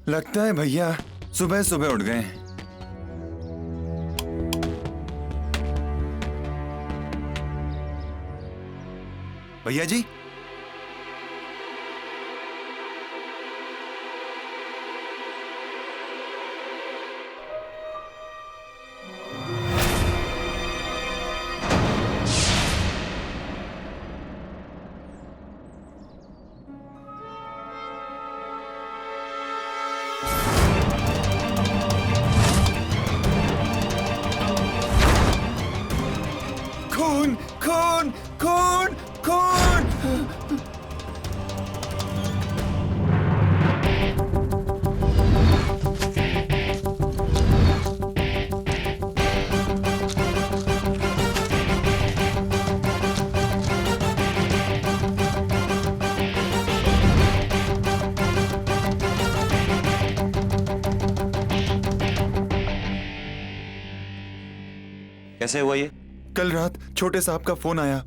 लगता है भैया सुबह सुबह उठ गए। भैया जी, खून खून खून खून। कैसे हुआ ये? कल रात छोटे साहब का फोन आया,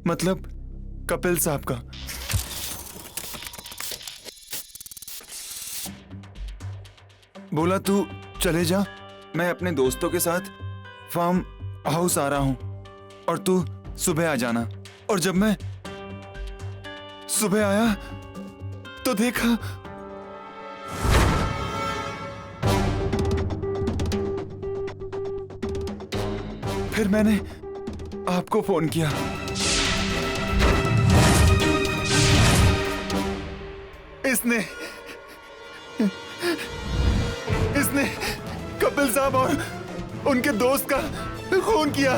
मतलब कपिल साहब का। बोला तू चले जा, मैं अपने दोस्तों के साथ फार्म हाउस आ रहा हूं और तू सुबह आ जाना। और जब मैं सुबह आया तो देखा फिर मैंने आपको फोन किया। इसने कपिल साहब और उनके दोस्त का खून किया।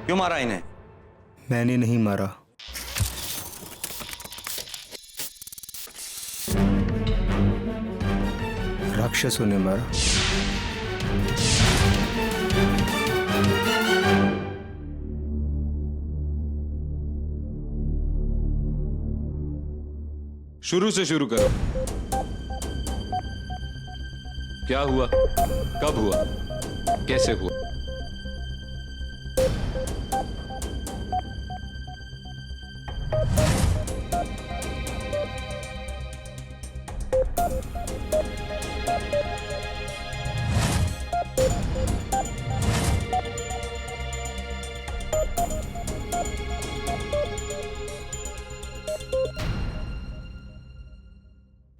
क्यों मारा इन्हें? मैंने नहीं मारा। राक्षसों ने मारा। शुरू से शुरू करो। क्या हुआ? कब हुआ? कैसे हुआ?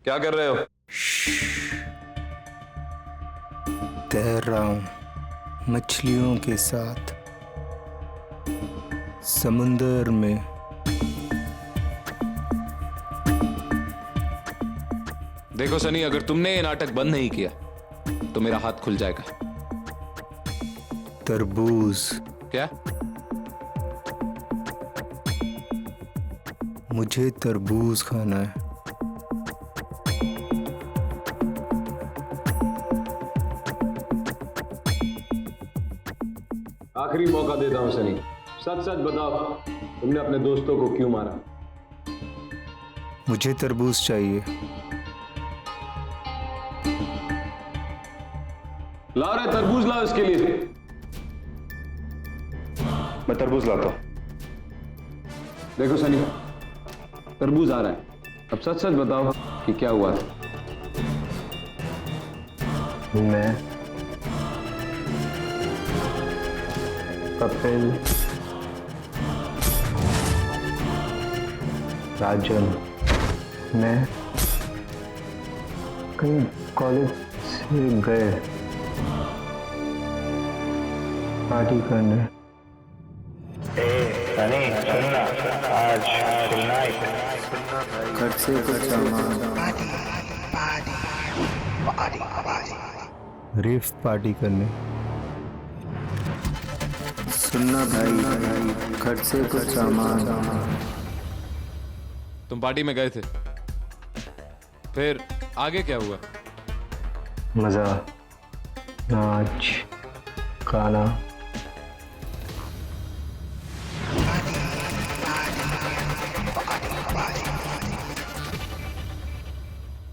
क्या कर रहे हो? तैर रहा हूं मछलियों के साथ समुंदर में। देखो सनी, अगर तुमने ये नाटक बंद नहीं किया तो मेरा हाथ खुल जाएगा। तरबूज। क्या? मुझे तरबूज खाना है। आखिरी मौका देता हूं सनी, सच सच बताओ, तुमने अपने दोस्तों को क्यों मारा? मुझे तरबूज चाहिए। लाओ रे तरबूज, लाओ इसके लिए। मैं तरबूज लाता हूं। देखो सनी, तरबूज आ रहा है, अब सच सच बताओ कि क्या हुआ था। मैं कपिल, राजन, मैं कहीं कॉलेज से गए पार्टी करने। आज घर से कुछ सामान रेव पार्टी करने। सुनना भाई, घर से कुछ सामान। तुम पार्टी में गए थे, फिर आगे क्या हुआ? मजा, नाच, गाना।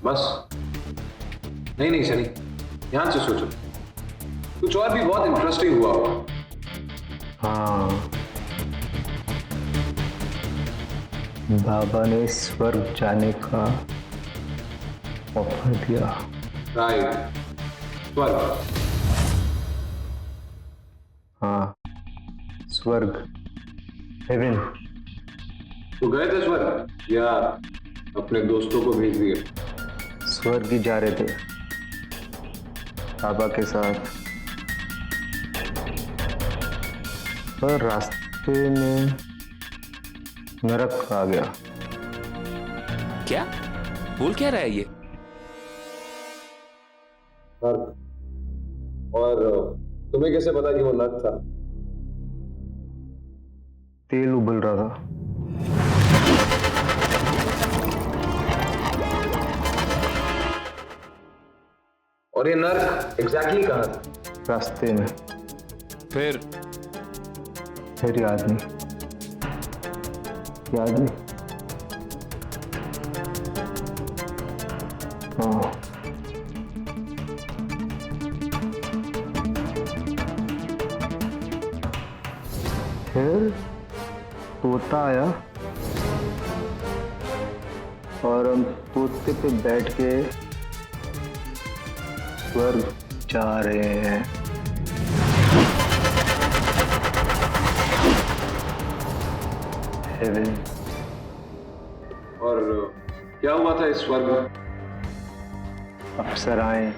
बस? नहीं नहीं सनी, ध्यान से सोचो, कुछ और भी बहुत इंटरेस्टिंग हुआ होगा। हाँ, बाबा ने स्वर्ग जाने का ऑफर दिया। राइट, स्वर्ग। हाँ, स्वर्ग, हेवन। तो गए थे स्वर्ग या अपने दोस्तों को भेज दिए? स्वर्ग ही जा रहे थे बाबा के साथ, पर रास्ते में नरक आ गया। क्या बोल क्या रहा है ये? नर्क। और तुम्हें कैसे पता कि वो नर्क था? तेल उबल रहा था। और ये नर्क एग्जैक्टली कहाँ था? रास्ते में। फिर याद नहीं। हाँ, फिर तोता आया और हम तोते पे बैठ के स्वर्ग जा रहे हैं। हेवन। और क्या हुआ था इस स्वर्ग में? अप्सराएं,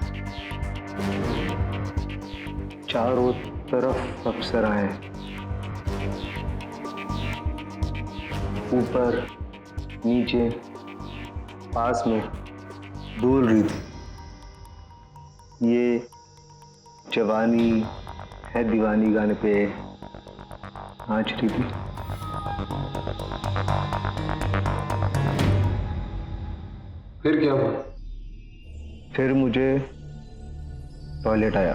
चारों तरफ अप्सराएं, ऊपर नीचे पास में डोल रही थी। ये जवानी है दीवानी गाने पे नाच रही थी। फिर क्या हुआ? फिर मुझे टॉयलेट आया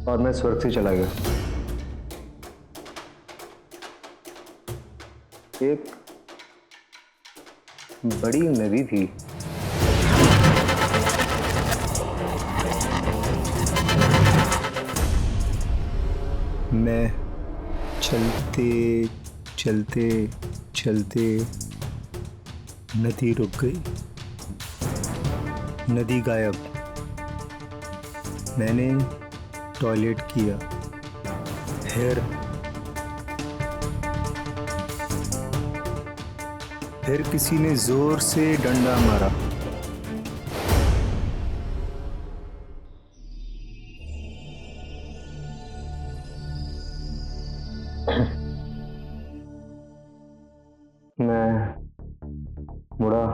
और मैं स्वर्ग से चला गया। एक बड़ी नदी थी। मैं चलते चलते चलते नदी रुक गई। नदी गायब। मैंने टॉयलेट किया। फिर किसी ने जोर से डंडा मारा। मैं मुड़ा।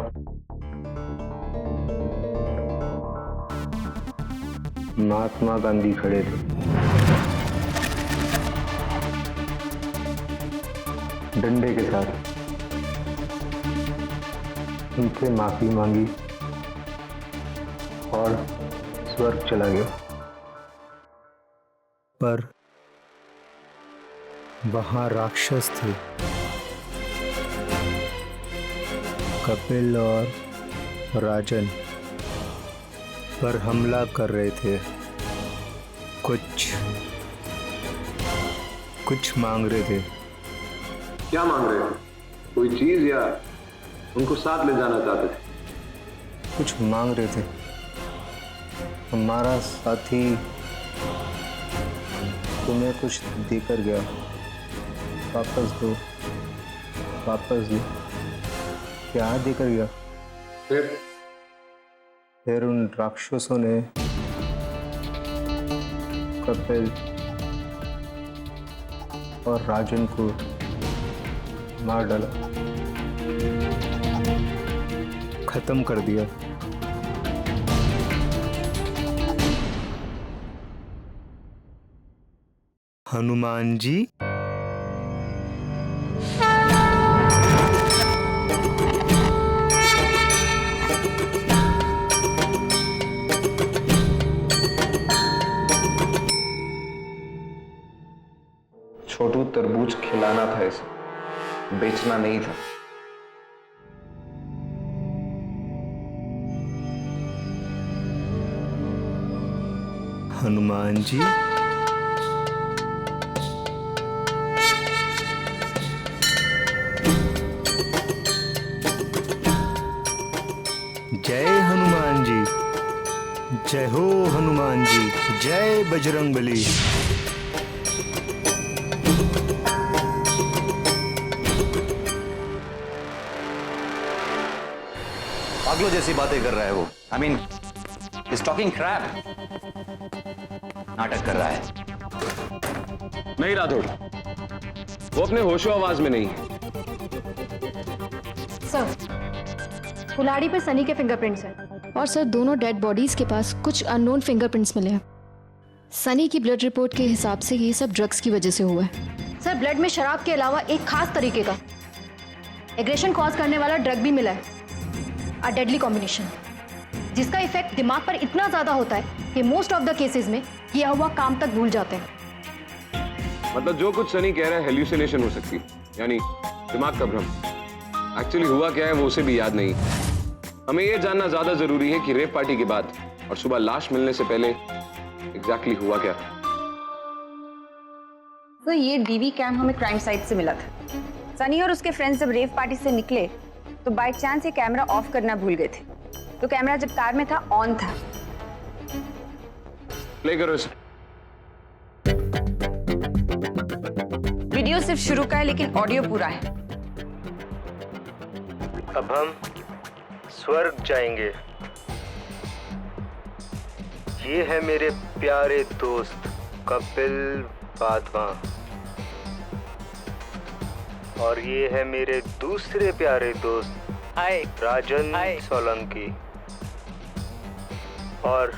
महात्मा गांधी खड़े थे। डंडे के साथ। उनसे माफी मांगी और स्वर्ग चला गया। पर वहां राक्षस थे। कपिल और राजन पर हमला कर रहे थे। कुछ मांग रहे थे। क्या मांग रहे थे? कोई चीज या उनको साथ ले जाना चाहते थे? कुछ मांग रहे थे। हमारा साथी तुम्हें कुछ देकर गया, वापस दो। क्या देकर गया? फिर उन राक्षसों ने कपिल और राजन को मार डाला, खत्म कर दिया। हनुमान जी, छोटू तरबूज खिलाना था इसे, बेचना नहीं था। हनुमान जी, जय हो हनुमान जी, जय बजरंगबली। पागलों जैसी बातें कर रहा है वो। I mean is talking crap. नाटक कर रहा है। नहीं राठौड़, वो अपने होशो आवाज में नहीं है। सर, कुल्हाड़ी पे सनी के फिंगरप्रिंट्स हैं। और सर, दोनों डेड बॉडीज के पास कुछ अननोन फिंगरप्रिंट्स मिले हैं। सनी की ब्लड रिपोर्ट के हिसाब से ये सब ड्रग्स की वजह से हुआ है। सर, ब्लड में शराब के अलावा एक खास तरीके का एग्रेशन कॉज करने वाला ड्रग भी मिला है, अ डेडली कॉम्बिनेशन, जिसका इफेक्ट दिमाग पर इतना ज्यादा होता है कि मोस्ट ऑफ द केसेस में किया हुआ काम तक भूल जाते हैं। मतलब जो कुछ सनी कह रहा है हेल्यूसिनेशन हो सकती है, यानी दिमाग का भ्रम। एक्चुअली हुआ क्या है वो उसे भी याद नहीं। हमें ये जानना ज्यादा जरूरी है कि रेप पार्टी के बाद और सुबह लाश मिलने से पहले एग्जैक्टली हुआ क्या। तो ये डीवी कैम हमें क्राइम साइट से मिला था। सनी और उसके फ्रेंड्स जब रेव पार्टी से निकले तो बाय चांस ये कैमरा ऑफ करना भूल गए थे, तो कैमरा जब कार में था ऑन था। प्ले करो इसे। वीडियो सिर्फ शुरू का है लेकिन ऑडियो पूरा है। अब हम स्वर्ग जाएंगे। ये है मेरे प्यारे दोस्त कपिल वाधवा, और ये है मेरे दूसरे प्यारे दोस्त राजन सोलंकी, और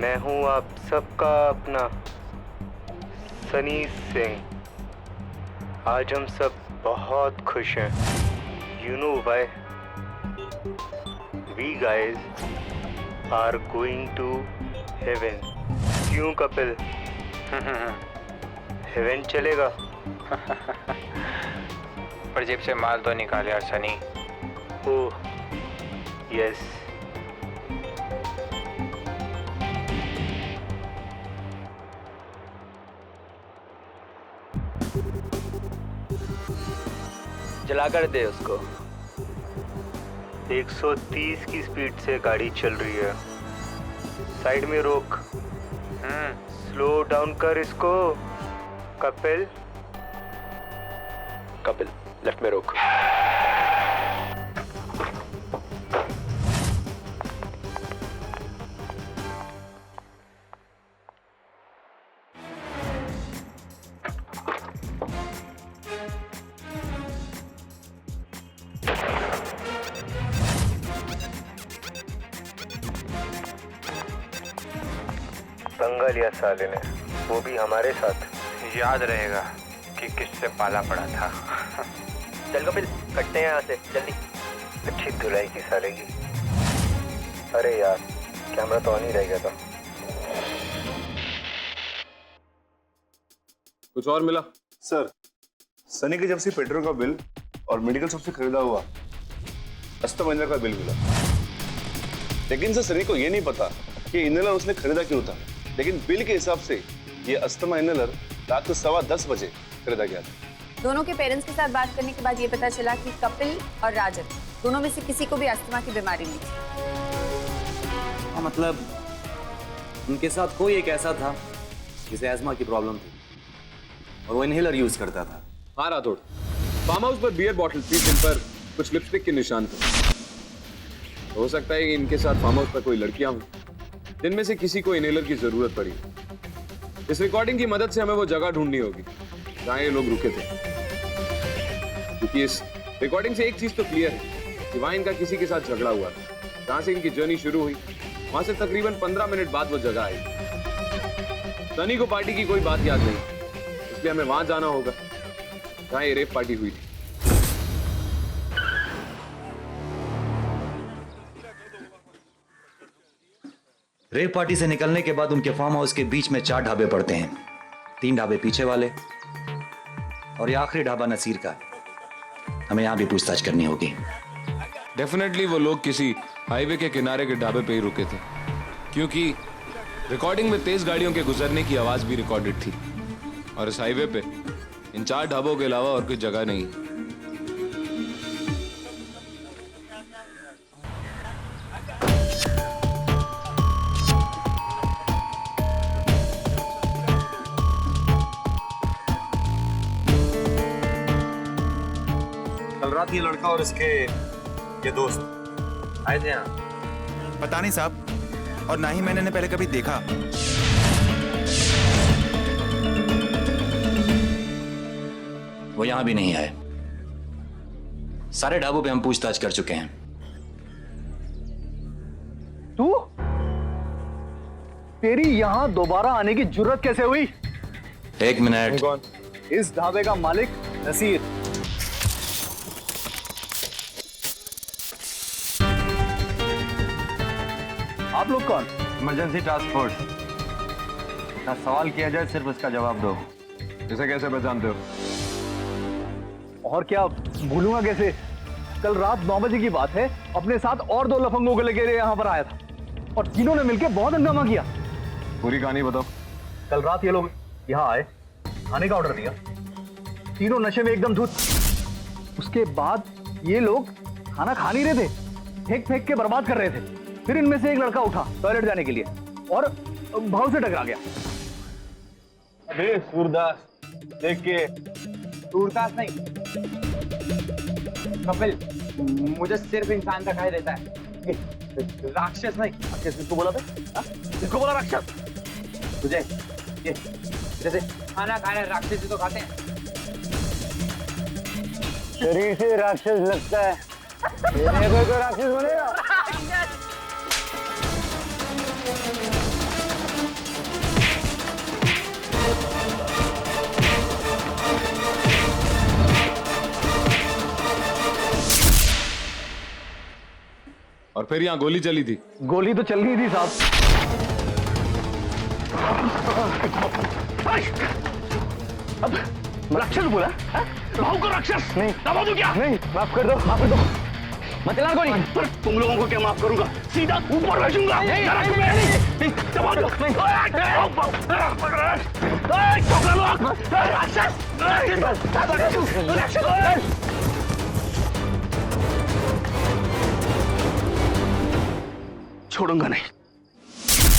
मैं हूं आप सबका अपना सनी सिंह। आज हम सब बहुत खुश हैं। You know why? We guys are going to heaven. क्यों कपिल? हेवन चलेगा? पर जेब से माल तो निकाल यार सनी। Oh yes. जला कर दे उसको। 130 की स्पीड से गाड़ी चल रही है, साइड में रोक। स्लो डाउन कर इसको कपिल। कपिल लेफ्ट में रोक। पंगा लिया साले ने, वो भी हमारे साथ। याद रहेगा कि किससे पाला पड़ा था। चल कपिल, कटते हैं यहाँ से जल्दी। अच्छी धुलाई की साले की। अरे यार, कैमरा तो ऑन ही रह गया था। कुछ और मिला? सर, सनी के जब से पेट्रोल का बिल और मेडिकल शॉप से खरीदा हुआ अस्तम इनर का बिल मिला। लेकिन सर, सनी को यह नहीं पता कि इनहेलर उसने खरीदा क्यों था। लेकिन बिल के हिसाब से ये अस्थमा इनहेलर रात को 10:15 बजे खरीदा गया था। दोनों के पेरेंट्स के साथ बात करने के बाद ये पता चला कि कपिल और राजन दोनों में से किसी को भी अस्थमा की बीमारी नहीं थी। मतलब उनके साथ कोई एक ऐसा था जिसे अस्थमा की प्रॉब्लम थी और वो इनहेलर यूज करता था। हाँ राठौड़, फार्म हाउस पर बियर बॉटल थी जिन पर कुछ लिपस्टिक के निशान थे। हो सकता है कि इनके साथ फार्म हाउस पर कोई लड़कियां हों जिनमें से किसी को इनहेलर की जरूरत पड़ी। इस रिकॉर्डिंग की मदद से हमें वो जगह ढूंढनी होगी जहां ये लोग रुके थे, क्योंकि इस रिकॉर्डिंग से एक चीज तो क्लियर है कि वहां इनका किसी के साथ झगड़ा हुआ था। जहां से इनकी जर्नी शुरू हुई वहां से तकरीबन 15 मिनट बाद वो जगह आई। सनी को पार्टी की कोई बात याद नहीं, इसलिए हमें वहां जाना होगा जहां ये रेप पार्टी हुई थी। रेप पार्टी से निकलने के बाद उनके फार्म हाउस के बीच में 4 ढाबे पड़ते हैं। 3 ढाबे पीछे वाले और ये आखिरी ढाबा नसीर का। हमें यहाँ भी पूछताछ करनी होगी। डेफिनेटली वो लोग किसी हाईवे के किनारे के ढाबे पे ही रुके थे, क्योंकि रिकॉर्डिंग में तेज गाड़ियों के गुजरने की आवाज भी रिकॉर्डेड थी और इस हाईवे पे इन 4 ढाबों के अलावा और कोई जगह नहीं। कल रात ये लड़का और इसके ये दोस्त आए थे यहाँ? पता नहीं साहब, और ना ही मैंने इन्हें पहले कभी देखा। वो यहां भी नहीं आए। सारे ढाबों पे हम पूछताछ कर चुके हैं। तू? तेरी यहां दोबारा आने की जुर्रत कैसे हुई? एक मिनट। कौन? इस ढाबे का मालिक नसीर। आप लोग कौन? Emergency task force. ना सवाल किया जाए, सिर्फ उसका जवाब दो। इसे कैसे पहचानते हो? और क्या भूलूंगा कैसे? कल रात 9 बजे की बात है, अपने साथ और 2 लफंगों को लेकर यहाँ पर आया था और तीनों ने मिलकर बहुत हंगामा किया। पूरी कहानी बताओ। कल रात ये लोग यहाँ आए, खाने का ऑर्डर दिया, तीनों नशे में एकदम धुत। उसके बाद ये लोग खाना खा नहीं रहे थे, फेंक फेंक के बर्बाद कर रहे थे। फिर इनमें से एक लड़का उठा टॉयलेट जाने के लिए और भाव से टकरा गया। अबे सूरदास, देख के। सूरदास नहीं कपिल, मुझे सिर्फ इंसान दिखाई देता है, राक्षस नहीं। किसको बोला था? किसको बोला राक्षस? तुझे ये जैसे खाना खाने राक्षस तो खाते हैं। शरीर से राक्षस लगता है, कोई तो राक्षस बनेगा। और फिर यहाँ गोली चली थी? गोली तो चल रही थी साहब। अब राक्षस बोला? भाव को राक्षस नहीं दबा दूं क्या? नहीं, माफ कर दो, माफ कर दो। मत चला गोली। पर तुम लोगों को क्या माफ करूंगा? सीधा ऊपर भेजूंगा। दबा दो। छोड़ूंगा नहीं।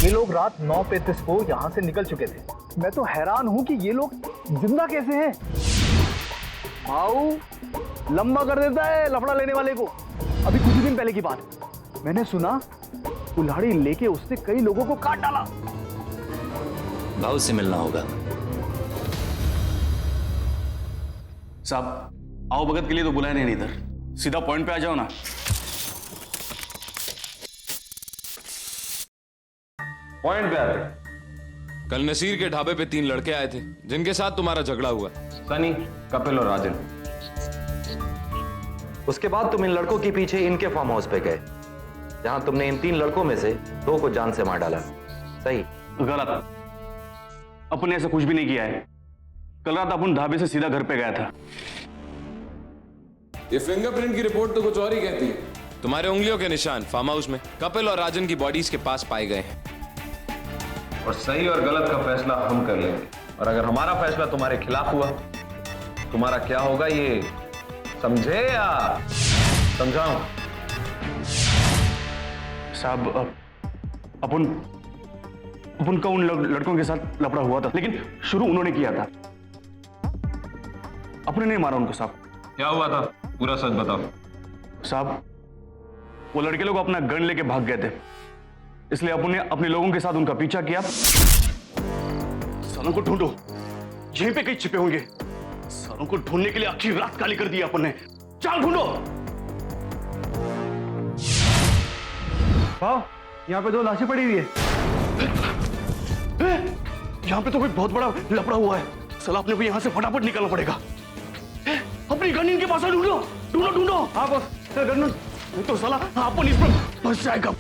ये लोग रात 9:35 को यहाँ से निकल चुके थे। मैं तो हैरान हूँ कि ये लोग जिंदा कैसे हैं। भाऊ लंबा कर देता है लफड़ा लेने वाले को। अभी कुछ ही दिन पहले की बात, मैंने सुना कुल्हाड़ी लेके उसने कई लोगों को काट डाला। भाऊ से मिलना होगा। साहब, आओ भगत के लिए तो बुलाया नहीं इधर, सीधा पॉइंट पे आ जाओ ना। पॉइंट पे आ रहे। कल नसीर के ढाबे पे 3 लड़के आए थे जिनके साथ तुम्हारा झगड़ा हुआ। सनी, कपिल और राजन। उसके बाद तुम इन लड़कों के पीछे इनके फार्म हाउस पे गए, जहां तुमने इन 3 लड़कों में से 2 को जान से मार डाला। सही? गलत। अपन ने ऐसा कुछ भी नहीं किया है। कल रात अपन ढाबे से सीधा घर पे गया था। ये फिंगरप्रिंट की रिपोर्ट तो कुछ और ही कहती है। तुम्हारे उंगलियों के निशान फार्म हाउस में कपिल और राजन की बॉडीज के पास पाए गए हैं। और सही और गलत का फैसला हम कर लेंगे, और अगर हमारा फैसला तुम्हारे खिलाफ हुआ, तुम्हारा क्या होगा ये समझे या समझाऊं? साहब, अपन का उन लड़कों के साथ लफड़ा हुआ था, लेकिन शुरू उन्होंने किया था। अपने नहीं मारा उनको साहब। क्या हुआ था? पूरा सच बताओ। साहब, वो लड़के लोग अपना गन लेके भाग गए थे, इसलिए अपन ने अपने लोगों के साथ उनका पीछा किया। सालों को ढूंढो, यहीं पे कहीं छिपे होंगे। सालों को ढूंढने के लिए आखिर रात काली कर दी अपन ने। चल ढूंढो। हाँ, यहाँ पे 2 लाशें पड़ी हुई है। यहाँ पे तो कोई बहुत बड़ा लफड़ा हुआ है। साला अपने को यहाँ से फटाफट निकलना पड़ेगा। अपनी गन इनके पास ढूंढो, ढूंढो, ढूंढो। हाँ बस, गन तो साला अपन इस पर फंस जाएगा।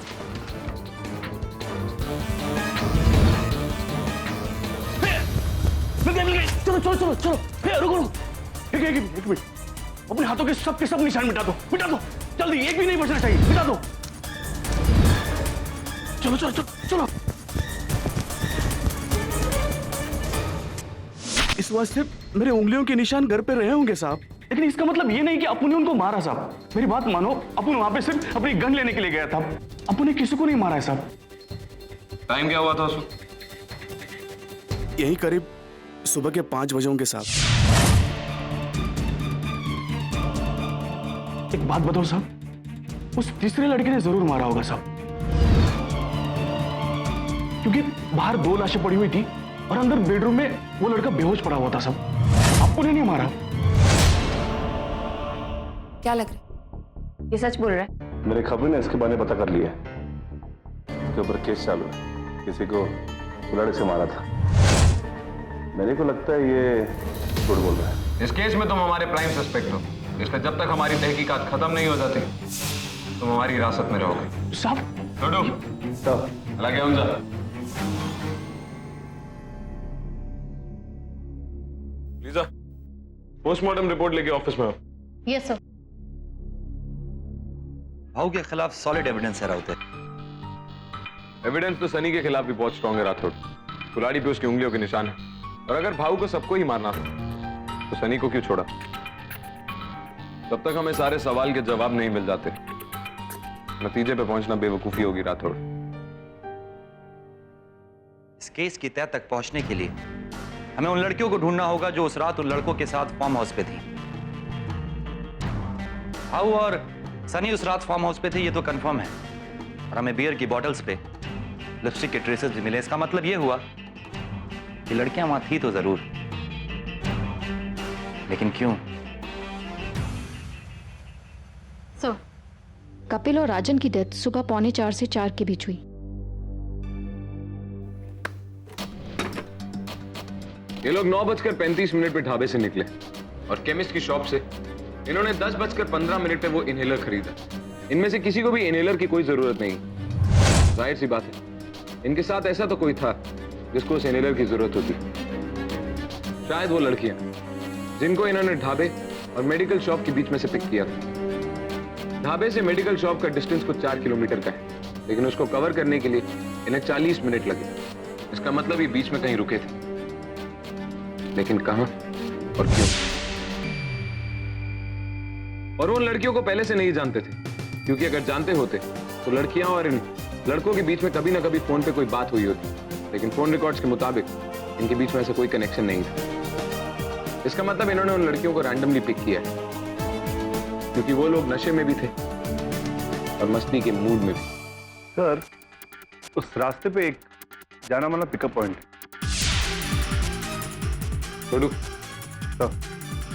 चलो चलो चलो चलो, रुको रुको, एक मिनट। अपने हाथों के सब निशान मिटा दो, जल्दी, एक भी नहीं बचना चाहिए, मिटा दो। चलो चलो चलो चलो। इस वास्ते मेरे उंगलियों के निशान घर पे रहे होंगे साहब, लेकिन इसका मतलब ये नहीं कि अपन ने उनको मारा साहब। मेरी बात मानो, अपन वहां पे सिर्फ अपनी गन लेने के लिए गया था। अपन ने किसी को नहीं मारा है साहब। टाइम क्या हुआ था उसको? यही करीब सुबह के 5 बजे होंगे साहब। एक बात बताओ साहब, उस तीसरे लड़के ने जरूर मारा होगा साहब, क्योंकि बाहर 2 लाशें पड़ी हुई थी और अंदर बेडरूम में वो लड़का बेहोश पड़ा हुआ था साहब। आपको नहीं मारा? क्या लग रहा है? ये सच बोल रहा है? मेरे खबर ने इसके बारे में पता कर लिया है, उसके ऊपर केस चालू है, किसी को बुलाड़े से मारा था। मेरे को लगता है ये झूठ बोल रहा है। इस केस में तुम हमारे प्राइम सस्पेक्ट हो, इसलिए जब तक हमारी तहकीकात खत्म नहीं हो जाती तुम हमारी हिरासत में रहोगे। साहब छोड़ो लगे हम जा। लीजा, पोस्टमार्टम रिपोर्ट लेके ऑफिस में आओ। Yes sir. भाऊ के खिलाफ सॉलिड एविडेंस है राउत। एविडेंस तो सनी के खिलाफ भी बहुत स्ट्रांग है राठौड़। कुल्हाड़ी पे उसकी उंगलियों के निशान है, और अगर भाऊ को सबको ही मारना था तो सनी को क्यों छोड़ा? तब तक हमें सारे सवाल के जवाब नहीं मिल जाते। नतीजे पे पहुंचना बेवकूफी होगी राठौड़। इस केस की तह तक पहुंचने के लिए हमें उन लड़कियों को ढूंढना होगा जो उस रात उन लड़कों के साथ फार्म हाउस पे थी। भाऊ और सनी उस रात फार्म हाउस पे थे, ये तो कंफर्म है। और हमें बियर की बॉटल्स पे लिपस्टिक के ट्रेसेस भी मिले। इसका मतलब ये हुआ कि लड़कियां वहां थी तो जरूर, लेकिन क्यों? सर, कपिल और राजन की डेथ सुबह 3:45 से 4 के बीच हुई। ये लोग 9:35 पे ढाबे से निकले और केमिस्ट की शॉप से इन्होंने 10:15 पे वो इनहेलर खरीदा। इनमें से किसी को भी इनहेलर की कोई जरूरत नहीं। जाहिर सी बात है, इनके साथ ऐसा तो कोई था जिसको उस इनहेलर की जरूरत होती। शायद वो लड़कियां जिनको इन्होंने ढाबे और मेडिकल शॉप के बीच में से पिक किया था। ढाबे से मेडिकल शॉप का डिस्टेंस कुछ 4 किलोमीटर का है, लेकिन उसको कवर करने के लिए इन्हें 40 मिनट लगे। इसका मतलब ये बीच में कहीं रुके थे, लेकिन कहां और क्यों? और उन लड़कियों को पहले से नहीं जानते थे, क्योंकि अगर जानते होते तो लड़कियां और इन लड़कों के बीच में कभी ना कभी फोन पे कोई बात हुई होती, लेकिन फोन रिकॉर्ड्स के मुताबिक इनके बीच में ऐसा कोई कनेक्शन नहीं था। इसका मतलब इन्होंने उन लड़कियों को रैंडमली पिक किया है, क्योंकि वो लोग नशे में भी थे और मस्ती के मूड में भी। सर, उस रास्ते पे एक जाना माना पिकअप पॉइंट है। छोड़ू,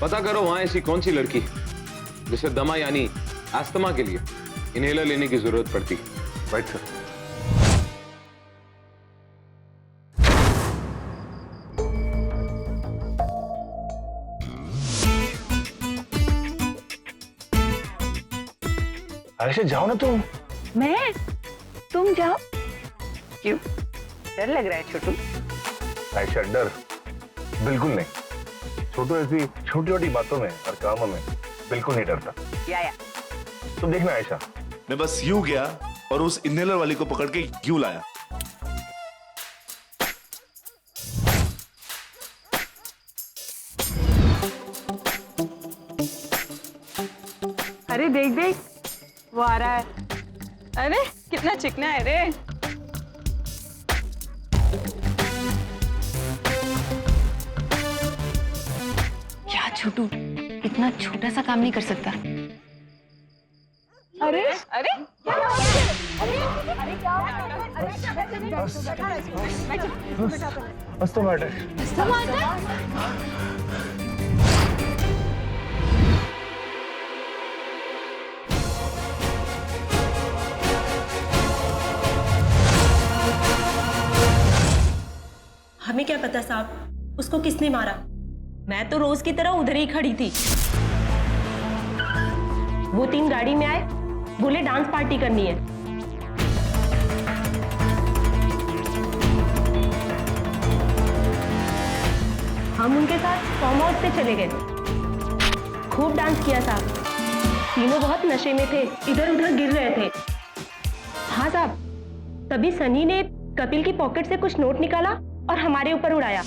पता करो वहां ऐसी कौन सी लड़की जिसे दमा यानी अस्थमा के लिए इनहेलर लेने की जरूरत पड़ती। Right sir. आयशा जाओ ना तुम। मैं? तुम जाओ? क्यों, डर लग रहा है छोटू? आयशा डर बिल्कुल नहीं। छोटू ऐसी छोटी छोटी बातों में और कामों में बिल्कुल नहीं डरता। या तुम देखना आयशा, मैं बस यूं गया और उस इनहेलर वाली को पकड़ के यूं लाया। अरे देख देख, वो आ रहा है। अरे कितना चिकना है रे। क्या छोटू, इतना छोटा सा काम नहीं कर सकता। अरे अरे बस तो मैटर। हमें क्या पता साहब उसको किसने मारा। मैं तो रोज की तरह उधर ही खड़ी थी। वो 3 गाड़ी में आए, बोले डांस पार्टी करनी है। हम उनके साथ फार्म हाउस पे चले गए। खूब डांस किया साहब। तीनों बहुत नशे में थे, इधर उधर गिर रहे थे। हाँ साहब, तभी सनी ने कपिल की पॉकेट से कुछ नोट निकाला और हमारे ऊपर उड़ाया। इस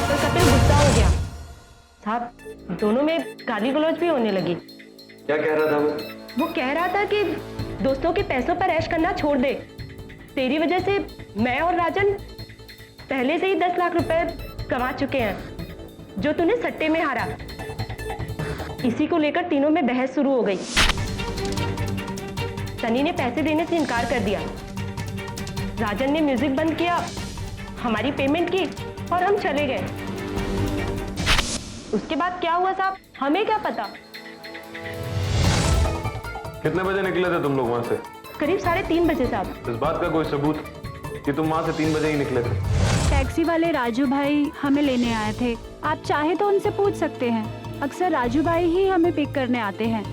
पर कपिल गुस्सा हो गया। साहब दोनों में गाली गलौज भी होने लगी। क्या कह रहा था वो? वो कह रहा था कि दोस्तों के पैसों पर ऐश करना छोड़ दे, तेरी वजह से मैं और राजन पहले से ही 10 लाख रुपए कमा चुके हैं जो तूने सट्टे में हारा। इसी को लेकर तीनों में बहस शुरू हो गई। सनी ने पैसे देने से इनकार कर दिया, राजन ने म्यूजिक बंद किया, हमारी पेमेंट की और हम चले गए। उसके बाद क्या हुआ साहब, हमें क्या पता। कितने बजे निकले थे तुम लोग वहां से? करीब 3:30 बजे साहब। इस बात का कोई सबूत कि तुम वहां से 3 बजे ही निकले थे? टैक्सी वाले राजू भाई हमें लेने आए थे, आप चाहे तो उनसे पूछ सकते हैं, अक्सर राजू भाई ही हमें पिक करने आते हैं।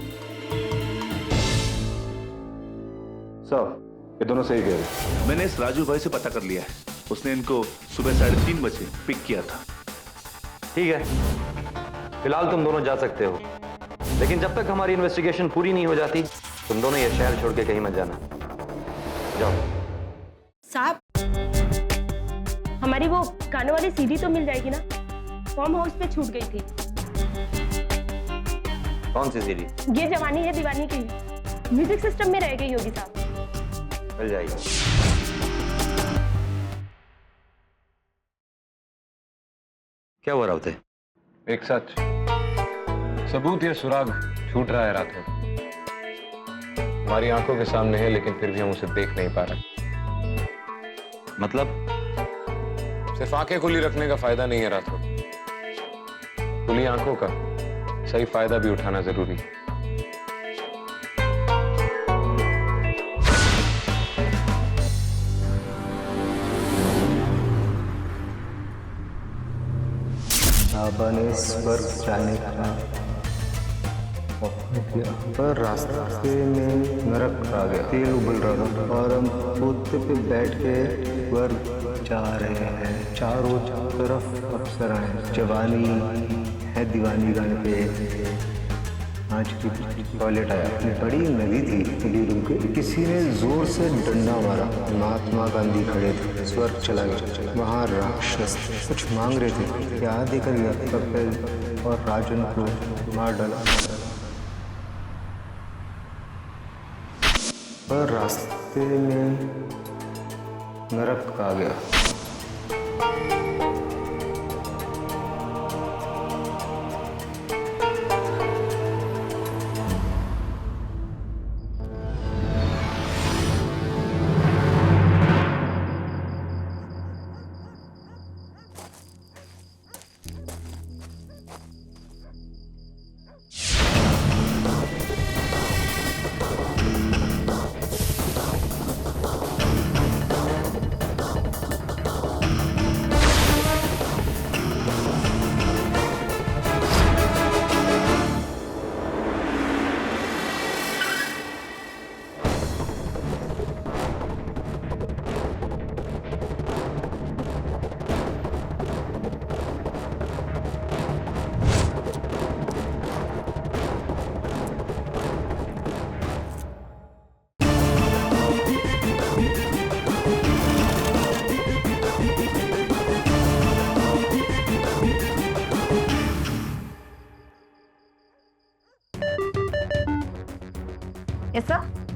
सर, ये दोनों सही कह रहे। मैंने इस राजू भाई से पता कर लिया है, उसने इनको सुबह 3:30 बजे पिक किया था। ठीक है, फिलहाल तुम दोनों जा सकते हो, लेकिन जब तक हमारी इन्वेस्टिगेशन पूरी नहीं हो जाती तुम दोनों ये शहर छोड़ के कहीं मत जाना। जाओ। साहब, हमारी वो गानों वाली सीडी तो मिल जाएगी ना? फार्म हाउस पे छूट गई थी। कौन सी सीडी? ये जवानी है दीवानी की, म्यूजिक सिस्टम में रह गई होगी साहब। मिल जाएगी। क्या हुआ राउत? एक सच, सबूत या सुराग छूट रहा है रात में। हमारी आंखों के सामने है लेकिन फिर भी हम उसे देख नहीं पा रहे। मतलब? सिर्फ आंखें खुली रखने का फायदा नहीं है रात को, खुली आंखों का सही फायदा भी उठाना जरूरी है। बाबा ने स्वर्ग जाने का पर रास्ते में नरक आ गया, तेल उबल रहा था और हम पोते पे बैठ के स्वर्ग जा रहे हैं। चारों तरफ अप्सराएं, जवानी है दीवानी गाने पे आज की टॉयलेट आया। बड़ी नदी थी, नदी रुक, किसी ने जोर से डंडा मारा। महात्मा गांधी खड़े थे, स्वर्ग चला गया। वहाँ राक्षस कुछ मांग रहे थे, क्या देकर गया? कपिल और राजन को मार डाला। पर रास्ते में नरक आ गया।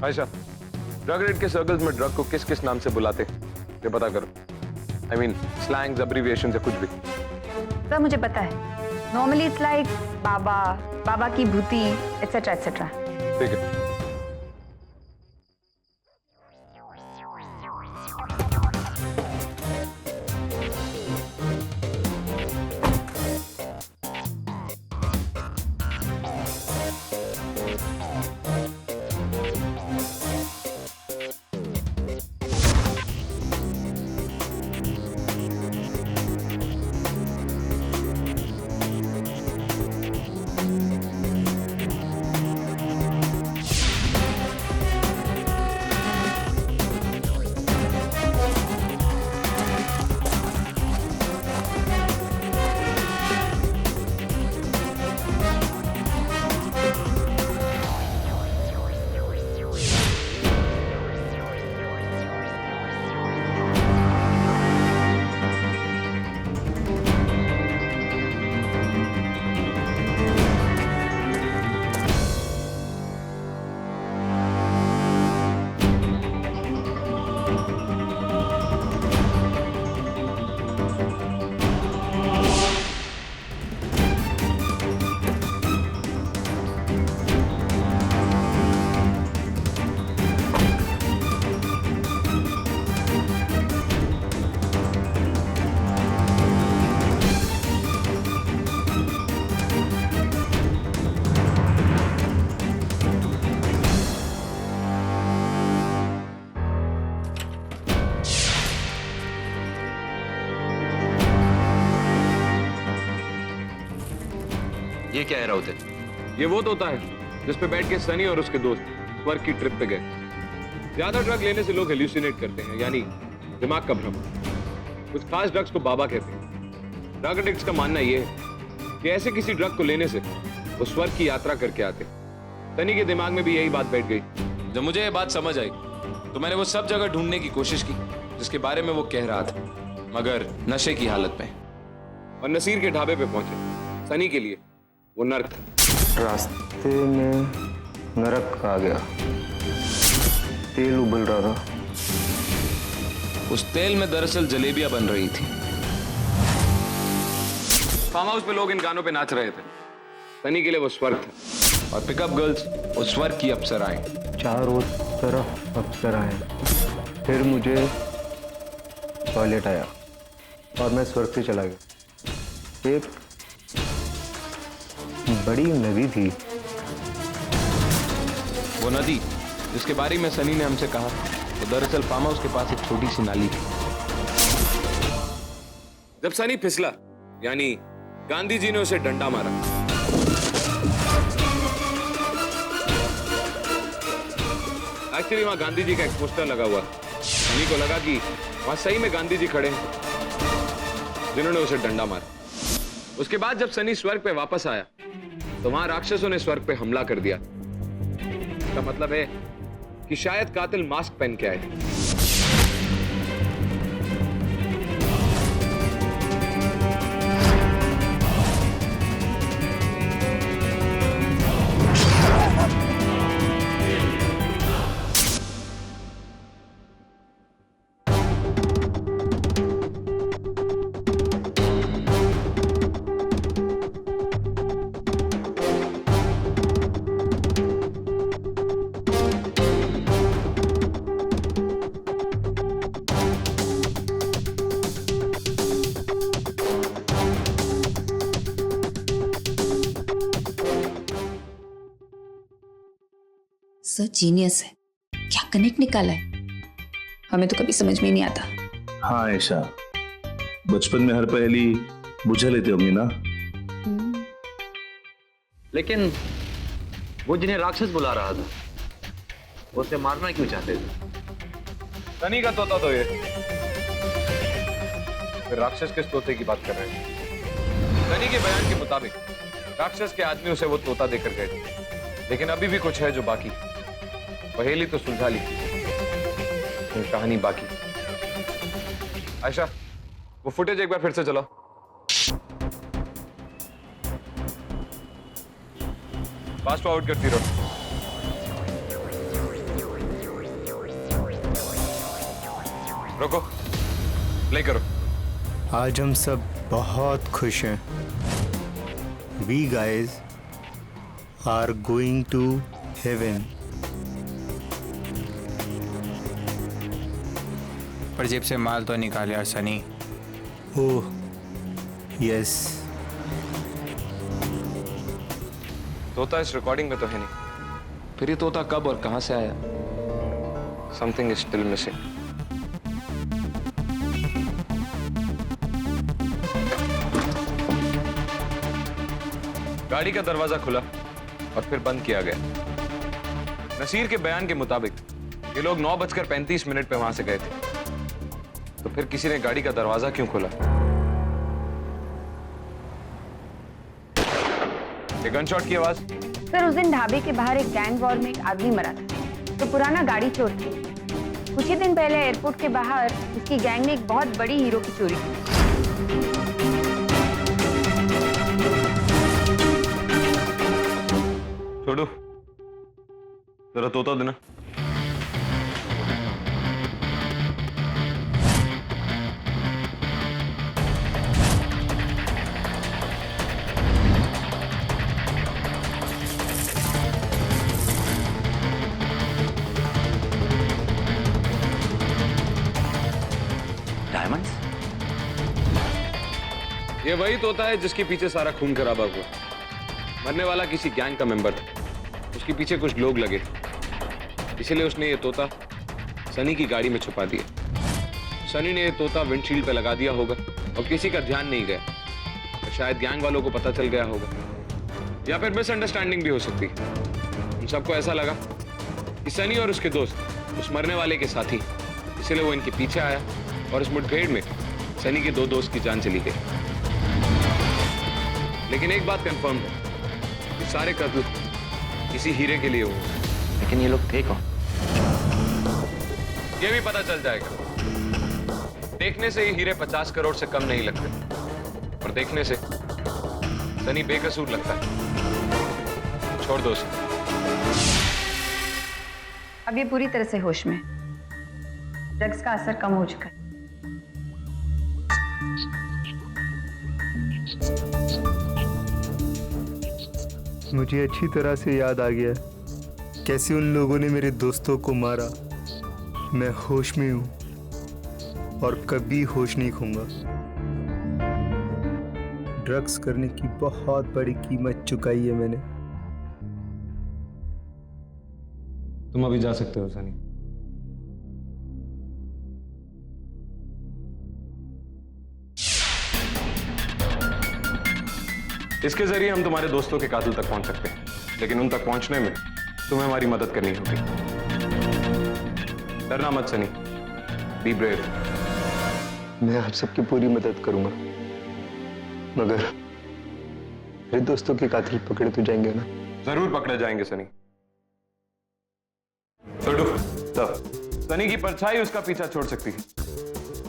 आयशा, ड्रग रेड के सर्कल्स में ड्रग को किस किस नाम से बुलाते ये पता करो। I mean, स्लैंग्स, अब्रीविएशंस या कुछ भी। सर मुझे पता है, नॉर्मली इट्स लाइक बाबा, बाबा की भूती, एटसेट्रा एटसेट्रा। ठीक है। ये क्या है राउत? ये वो तोता है जिस पे बैठ के सनी और उसके दोस्त स्वर्ग की ट्रिप पे गए। ज्यादा ड्रग लेने से लोग हेल्यूसिनेट करते हैं, यानी दिमाग का भ्रम। कुछ खास ड्रग्स को बाबा कहते हैं। ड्रग एडिक्ट्स का मानना यह है कि ऐसे किसी ड्रग को लेने से वो स्वर्ग की यात्रा करके आते। सनी के दिमाग में भी यही बात बैठ गई। जब मुझे ये बात समझ आई तो मैंने वो सब जगह ढूंढने की कोशिश की जिसके बारे में वो कह रहा था, मगर नशे की हालत में। और नसीर के ढाबे पे पहुंचे। सनी के लिए वो नर्क था। रास्ते में नरक आ गया। तेल उबल रहा था। उस तेल में दरअसल जलेबियां बन रही थी। फार्म हाउस पे लोग इन गानों पे नाच रहे थे। सनी के लिए वो स्वर्ग था। और पिकअप गर्ल्स उस स्वर्ग की अप्सराएं। चारों तरफ अप्सराएं। फिर मुझे टॉयलेट आया और मैं स्वर्ग से चला गया। एक बड़ी नदी थी। वो नदी जिसके बारे में सनी ने हमसे कहा, वो दरअसल फार्म हाउस के पास एक छोटी सी नाली थी। जब सनी फिसला, यानी गांधी जी ने उसे डंडा मारा। एक्चुअली वहां गांधी जी का एक पोस्टर लगा हुआ। सनी को लगा कि वहां सही में गांधी जी खड़े हैं जिन्होंने उसे डंडा मारा। उसके बाद जब सनी स्वर्ग पे वापस आया तो वहां राक्षसों ने स्वर्ग पे हमला कर दिया। इसका मतलब है कि शायद कातिल मास्क पहन के आए थे। सर जीनियस है। क्या कनेक्ट निकाला है, हमें तो कभी समझ में ही नहीं आता। हाँ ऐशा, बचपन में हर पहेली बुझा लेते होंगे ना। लेकिन वो जिन्हें राक्षस बुला रहा था, वो उसे मारना क्यों चाहते थे? सनी का तोता तो ये। फिर राक्षस किस तोते की बात कर रहे हैं? सनी के बयान के मुताबिक राक्षस के आदमी उसे वो तोता देकर गए थे। लेकिन अभी भी कुछ है जो बाकी। पहेली तो सुलझा ली, कहानी बाकी। आयशा, वो फुटेज एक बार फिर से चलाओ। फास्ट फॉरवर्ड करती रहो। रोको, प्ले करो। आज हम सब बहुत खुश हैं। We guys are going to heaven. पर जेब से माल तो निकाल यार सनी। Oh yes. तोता इस रिकॉर्डिंग में तो है नहीं। फिर ये तोता कब और कहां से आया? Something is still missing. गाड़ी का दरवाजा खुला और फिर बंद किया गया। नसीर के बयान के मुताबिक ये लोग 9:35 पे वहां से गए थे। तो फिर किसी ने गाड़ी का दरवाजा क्यों खोला? ये गनशॉट की आवाज। सर उस दिन ढाबे के बाहर एक गैंग वॉर में एक आदमी मरा था, तो पुराना गाड़ी चोर थी। कुछ ही दिन पहले एयरपोर्ट के बाहर उसकी गैंग ने एक बहुत बड़ी हीरो की चोरी की। छोड़ो, जरा तोता देना। डायमंड्स? ये वही तोता है जिसके पीछे सारा खून खराबा हुआ। मरने वाला किसी गैंग का मेंबर था। उसके पीछे कुछ लोग लगे थे, इसीलिए उसने ये तोता सनी की गाड़ी में छुपा दिया। सनी ने ये तोता विंडशील्ड पे लगा दिया होगा और किसी का ध्यान नहीं गया। और शायद गैंग वालों को पता चल गया होगा। या फिर मिसअंडरस्टैंडिंग भी हो सकती है। हम सबको ऐसा लगा कि सनी और उसके दोस्त उस मरने वाले के साथी, इसलिए वो इनके पीछे आया और इस मुठभेड़ में सनी के 2 दोस्त की जान चली गई। लेकिन एक बात कंफर्म है कि सारे कत्ल किसी हीरे के लिए हुए। लेकिन ये लोग थे कौन? ये भी पता चल जाएगा। देखने से ही हीरे 50 करोड़ से कम नहीं लगते, और देखने से सनी बेकसूर लगता है। छोड़ दो उसे। अब ये पूरी तरह से होश में। ड्रग्स का असर कम हो चुका है। मुझे अच्छी तरह से याद आ गया कैसे उन लोगों ने मेरे दोस्तों को मारा। मैं होश में हूँ और कभी होश नहीं खोऊंगा। ड्रग्स करने की बहुत बड़ी कीमत चुकाई है मैंने। तुम अभी जा सकते हो सनी। इसके जरिए हम तुम्हारे दोस्तों के कातिल तक पहुंच सकते हैं, लेकिन उन तक पहुंचने में तुम्हें हमारी मदद करनी होगी। डरना मत सनी, बी ब्रेव। मैं आप सबकी पूरी मदद करूंगा, मगर मेरे दोस्तों के कातिल पकड़े तो जाएंगे ना? जरूर पकड़े जाएंगे सनी। छोड़ो, तब सनी की परछाई उसका पीछा छोड़ सकती है,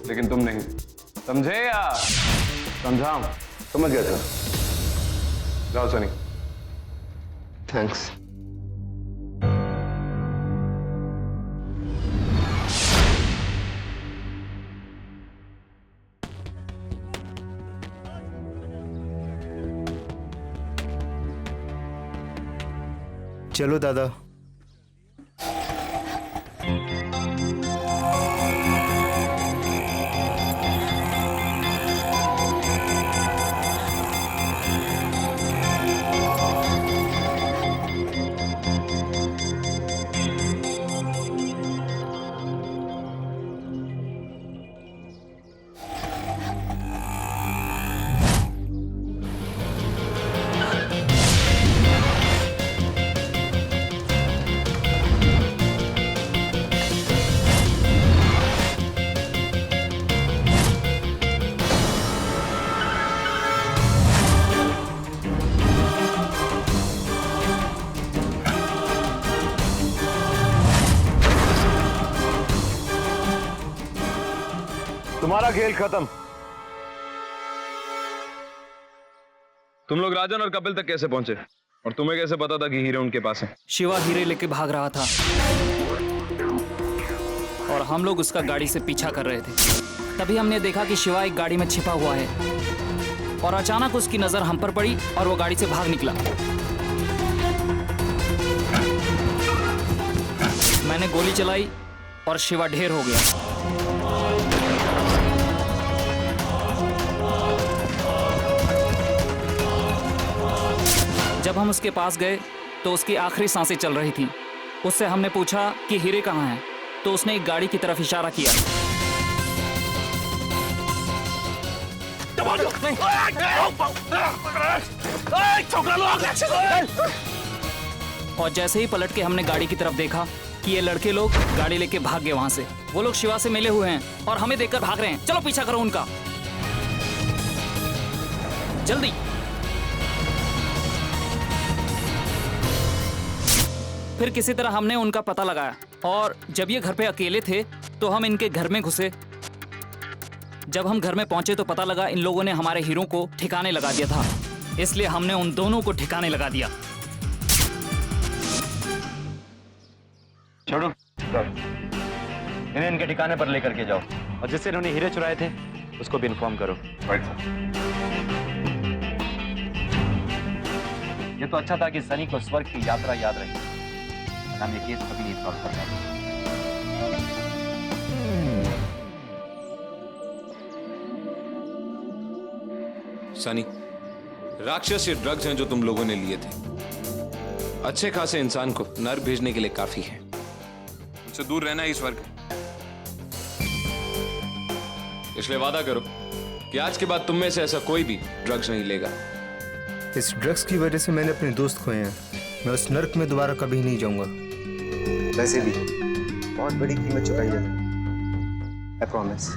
लेकिन तुम नहीं। समझे या समझाऊं? समझ गया था। जाओ सनी। थैंक्स। चलो दादा। तुम्हारा खेल खत्म। तुम लोग राजन और कपिल तक कैसे पहुंचे, और तुम्हें कैसे पता था कि हीरे उनके पास है? शिवा हीरे लेके भाग रहा था और हम लोग उसका गाड़ी से पीछा कर रहे थे। तभी हमने देखा कि शिवा एक गाड़ी में छिपा हुआ है, और अचानक उसकी नजर हम पर पड़ी और वो गाड़ी से भाग निकला। मैंने गोली चलाई और शिवा ढेर हो गया। जब हम उसके पास गए तो उसकी आखिरी सांसें चल रही थीं। उससे हमने पूछा कि हीरे कहाँ हैं, तो उसने एक गाड़ी की तरफ इशारा किया। और जैसे ही पलट के हमने गाड़ी की तरफ देखा कि ये लड़के लोग गाड़ी लेके भाग गए वहां से। वो लोग शिवा से मिले हुए हैं और हमें देखकर भाग रहे हैं। चलो पीछा करो उनका, जल्दी। फिर किसी तरह हमने उनका पता लगाया, और जब ये घर पे अकेले थे तो हम इनके घर में घुसे। जब हम घर में पहुंचे तो पता लगा इन लोगों ने हमारे हीरो को ठिकाने लगा दिया था, इसलिए हमने उन दोनों को ठिकाने लगा दिया। छोड़ो, इन्हें इनके ठिकाने पर लेकर के जाओ, और जिससे इन्होंने हीरे चुराए थे उसको भी इन्फॉर्म करो। Right sir. ये तो अच्छा था कि सनी को स्वर्ग की यात्रा याद रही। हम ये केस कभी नहीं सॉल्व कर पाए। सनी, राक्षस ये ड्रग्स हैं जो तुम लोगों ने लिए थे, अच्छे खासे इंसान को नर्क भेजने के लिए काफी है। उनसे दूर रहना ही स्वर्ग है। इसलिए वादा करो कि आज के बाद तुम में से ऐसा कोई भी ड्रग्स नहीं लेगा। इस ड्रग्स की वजह से मैंने अपने दोस्त खोए हैं। मैं उस नर्क में दोबारा कभी नहीं जाऊंगा। वैसे भी बहुत बड़ी कीमत चुकाई है, आई प्रॉमिस।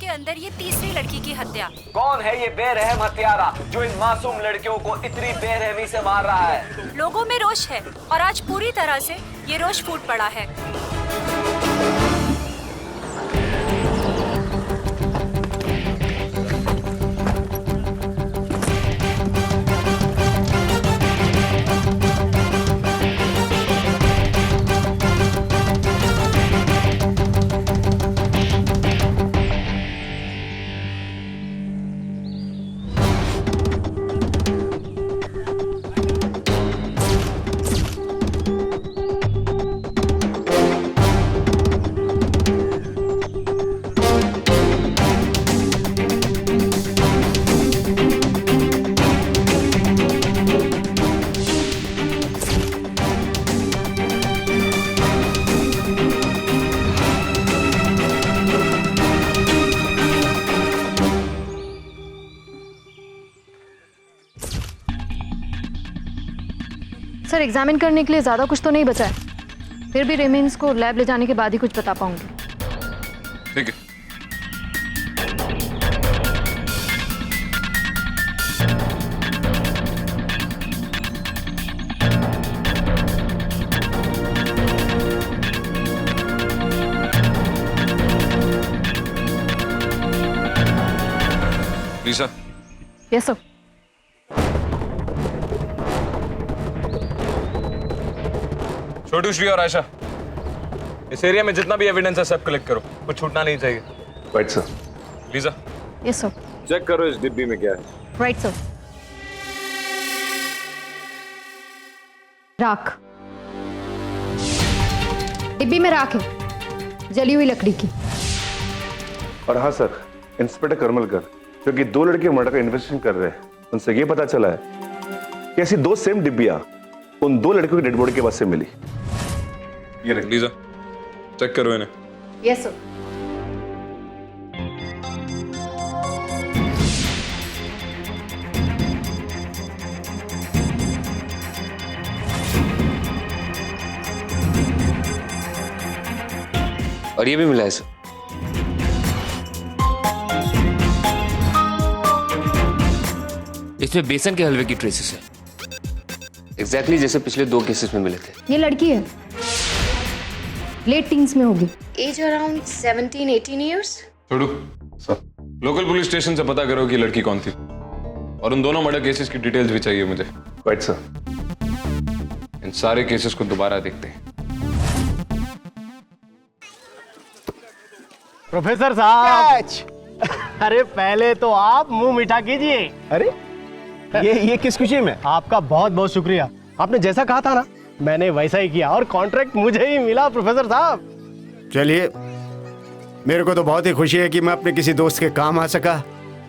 अंदर ये तीसरी लड़की की हत्या। कौन है ये बेरहम हत्यारा जो इन मासूम लड़कियों को इतनी बेरहमी से मार रहा है? लोगों में रोष है और आज पूरी तरह से ये रोष फूट पड़ा है। सर, एग्जामिन करने के लिए ज़्यादा कुछ तो नहीं बचा है, फिर भी रिमेन्स को लैब ले जाने के बाद ही कुछ बता पाऊंगी। ठीक है। Lisa. Yes sir. Chhotu, Shri और आयशा, इस एरिया में जितना भी एविडेंस है सब कलेक्ट करो, कुछ छूटना नहीं चाहिए। Right sir. Lisa. Yes sir. Check करो इस डिब्बी में क्या है। Right sir. राख, डिब्बी में राख है, जली हुई लकड़ी की। और हाँ सर, इंस्पेक्टर करमलकर जो कि 2 लड़के मर्डर का इन्वेस्टिगेशन कर रहे हैं, उनसे ये पता चला है कि ऐसी 2 सेम डिब्बियां उन 2 लड़कियों की डेड बॉडी के पास से मिली। ये रख लीजा, चेक करो इन्हें। Yes sir. और ये भी मिला है सर। इसमें बेसन के हलवे की ट्रेसेस है। एग्जैक्टली जैसे पिछले 2 केसेस में मिले थे। ये लड़की है, लेट टीन्स में होगी, एज अराउंड 17-18 ईयर्स। छोड़ू सर, लोकल पुलिस स्टेशन से पता करो कि लड़की कौन थी, और उन दोनों मर्डर केसेस की डिटेल्स भी चाहिए मुझे। Right sir. इन सारे केसेस को दोबारा देखते हैं। प्रोफेसर साहब, अरे पहले तो आप मुंह मीठा कीजिए। अरे ये किस खुशी में? आपका बहुत बहुत शुक्रिया, आपने जैसा कहा था ना मैंने वैसा ही किया और कॉन्ट्रैक्ट मुझे ही मिला प्रोफेसर साहब। चलिए, मेरे को तो बहुत ही खुशी है कि मैं अपने किसी दोस्त के काम आ सका।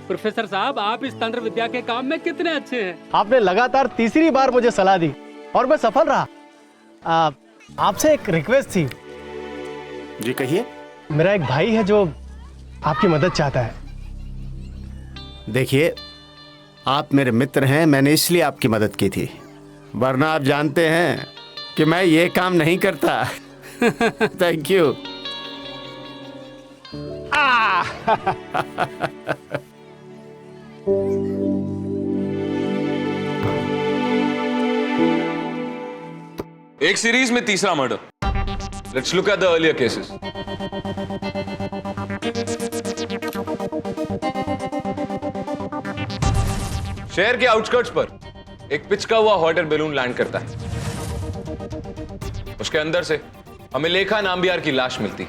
प्रोफेसर साहब, आप इस तंत्र विद्या के काम में कितने अच्छे हैं। आपने लगातार तीसरी बार मुझे सलाह दी और मैं सफल रहा। आपसे एक रिक्वेस्ट थी। जी कहिए। मेरा एक भाई है जो आपकी मदद चाहता है। देखिए, आप मेरे मित्र हैं, मैंने इसलिए आपकी मदद की थी, वरना आप जानते हैं कि मैं ये काम नहीं करता। Thank you. एक सीरीज में तीसरा murder. Let's look at the earlier cases. शहर के आउटस्कर्ट्स पर एक पिचका हुआ हॉट एयर बैलून लैंड करता है। उसके अंदर से हमें लेखा नाम्बियार की लाश मिलती।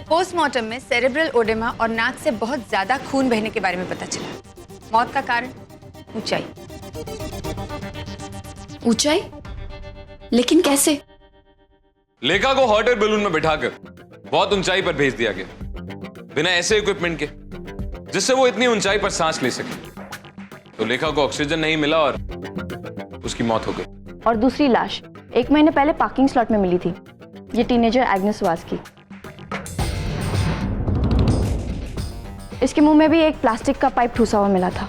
पोस्टमार्टम में सेरेब्रल ओडेमा और नाक से बहुत ज्यादा खून बहने के बारे में पता चला। मौत का कारण ऊंचाई। ऊंचाई? लेकिन कैसे? लेखा को हॉट एयर बैलून में बिठाकर बहुत ऊंचाई पर भेज दिया गया, बिना ऐसे इक्विपमेंट के जिससे वो इतनी ऊंचाई पर सांस ले सके। तो लेखा को ऑक्सीजन नहीं मिला और उसकी मौत हो गई। और दूसरी लाश 1 महीने पहले पार्किंग स्लॉट में मिली थी। ये टीनेजर एग्नेस वास की। इसके मुंह में भी एक प्लास्टिक का पाइप ठूसा हुआ मिला था।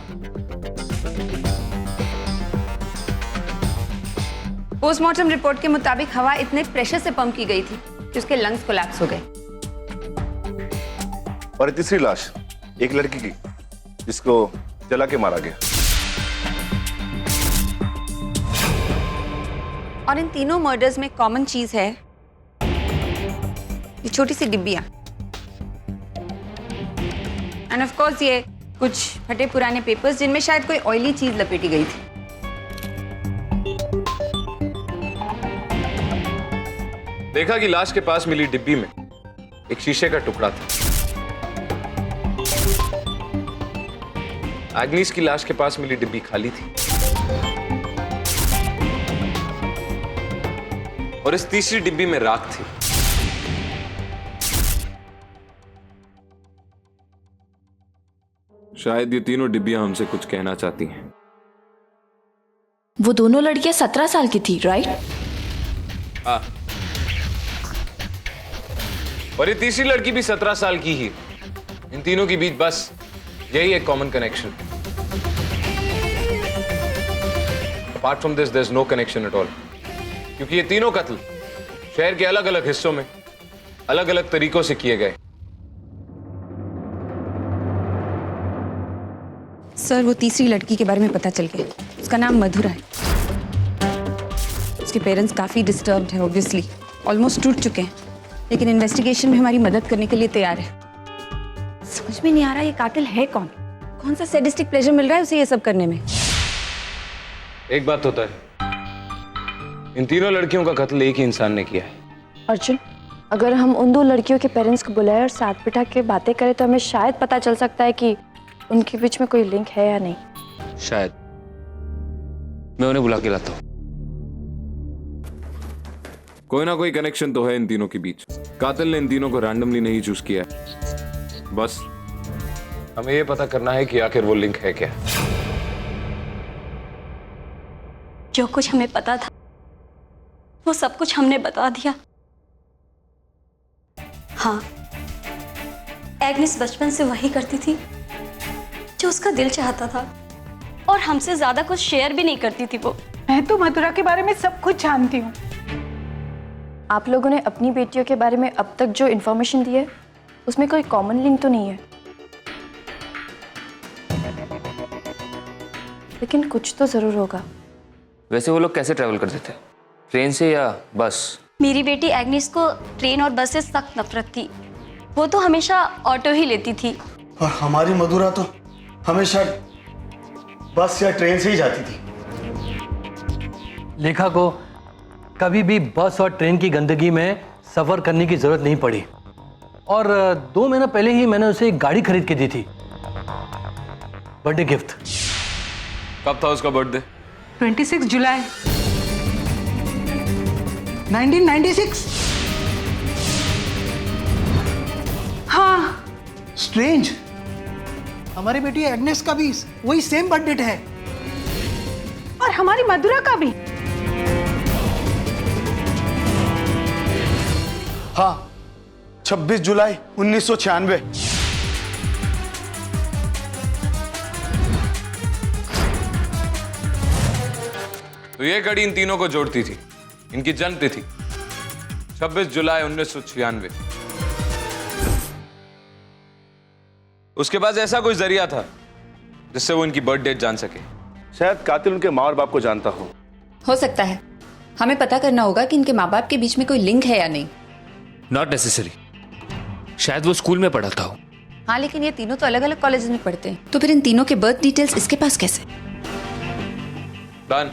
पोस्टमार्टम रिपोर्ट के मुताबिक हवा इतने प्रेशर से पंप की गई थी कि उसके लंग्स कोलैप्स हो गए। और ये तीसरी लाश एक लड़की की, जिसको जला के मारा गया। और इन तीनों मर्डर्स में कॉमन चीज है ये छोटी सी डिब्बियां। एंड ऑफ कोर्स ये कुछ फटे पुराने पेपर्स जिनमें शायद कोई ऑयली चीज लपेटी गई थी। देखा कि लाश के पास मिली डिब्बी में एक शीशे का टुकड़ा था। एग्नीस की लाश के पास मिली डिब्बी खाली थी और इस तीसरी डिब्बी में राख थी। शायद ये तीनों डिब्बियां हमसे कुछ कहना चाहती हैं। वो दोनों लड़कियां 17 साल की थी, राइट? हाँ, और ये तीसरी लड़की भी 17 साल की ही। इन तीनों के बीच बस यही एक common connection. Apart from this there is no connection at all, क्योंकि ये तीनों कत्ल शहर के अलग अलग हिस्सों में अलग अलग तरीकों से किए गए। सर, वो तीसरी लड़की के बारे में पता चल गया। उसका नाम मधुरा है। उसके पेरेंट्स काफी डिस्टर्ब्ड हैं, ऑब्वियसली ऑलमोस्ट टूट चुके हैं, लेकिन इन्वेस्टिगेशन में हमारी मदद करने के लिए तैयार है। समझ में नहीं आ रहा ये कातिल है कौन? कौन सा सैडिस्टिक प्लेजर मिल रहा है उसे ये सब करने में? एक बात होता है, इन तीनों लड़कियों का कत्ल एक ही इंसान ने किया है। अर्जुन, अगर हम उन 2 लड़कियों के पेरेंट्स को बुलाए और साथ बिठा के बातें करें तो हमें शायद पता चल सकता है कि उनके बीच में कोई लिंक है या नहीं। शायद मैं उन्हें बुला के लाता हूँ। कोई ना कोई कनेक्शन तो है इन तीनों के बीच। कातिल ने इन तीनों को रैंडमली नहीं चूज किया है। बस हमें यह पता करना है कि आखिर वो लिंक है क्या। जो कुछ हमें पता था वो सब कुछ हमने बता दिया। हाँ, एग्नेस बचपन से वही करती थी जो उसका दिल चाहता था और हमसे ज्यादा कुछ शेयर भी नहीं करती थी वो। मैं तो मथुरा के बारे में सब कुछ जानती हूँ। आप लोगों ने अपनी बेटियों के बारे में अब तक जो इन्फॉर्मेशन दी है उसमें कोई कॉमन लिंक तो नहीं है? लेकिन कुछ तो जरूर होगा। वैसे वो लोग कैसे ट्रैवल करते थे, ट्रेन से या बस? मेरी बेटी एग्निस को ट्रेन और बस से सख्त नफरत थी। वो तो हमेशा ऑटो ही लेती थी। और हमारी मधुरा तो हमेशा बस या ट्रेन से ही जाती थी। लेखा को कभी भी बस और ट्रेन की गंदगी में सफ़र करने की ज़रूरत नहीं पड़ी। और 2 महीना पहले ही मैंने उसे एक गाड़ी खरीद के दी थी, बर्थडे गिफ्ट। कब था उसका बर्थडे? 26 जुलाई 1996। हाँ, स्ट्रेंज, हमारी बेटी एग्नेस का भी वही सेम बर्थडे है। और हमारी मधुरा का भी। हाँ, 26 जुलाई 1996। तो ये कड़ी इन तीनों को जोड़ती थी। इनकी जन्म तिथि 26 जुलाई 1996। उसके पास ऐसा कोई जरिया था जिससे वो इनकी बर्थ डेट जान सके। शायद कातिल उनके माँ और बाप को जानता हो सकता है। हमें पता करना होगा कि इनके माँ बाप के बीच में कोई लिंक है या नहीं। नॉट नेसेसरी, शायद वो स्कूल में पढ़ाता हो। हाँ, लेकिन ये तीनों तो अलग अलग कॉलेज में पढ़ते हैं, तो फिर इन तीनों के बर्थ डिटेल्स इसके पास कैसे? डन।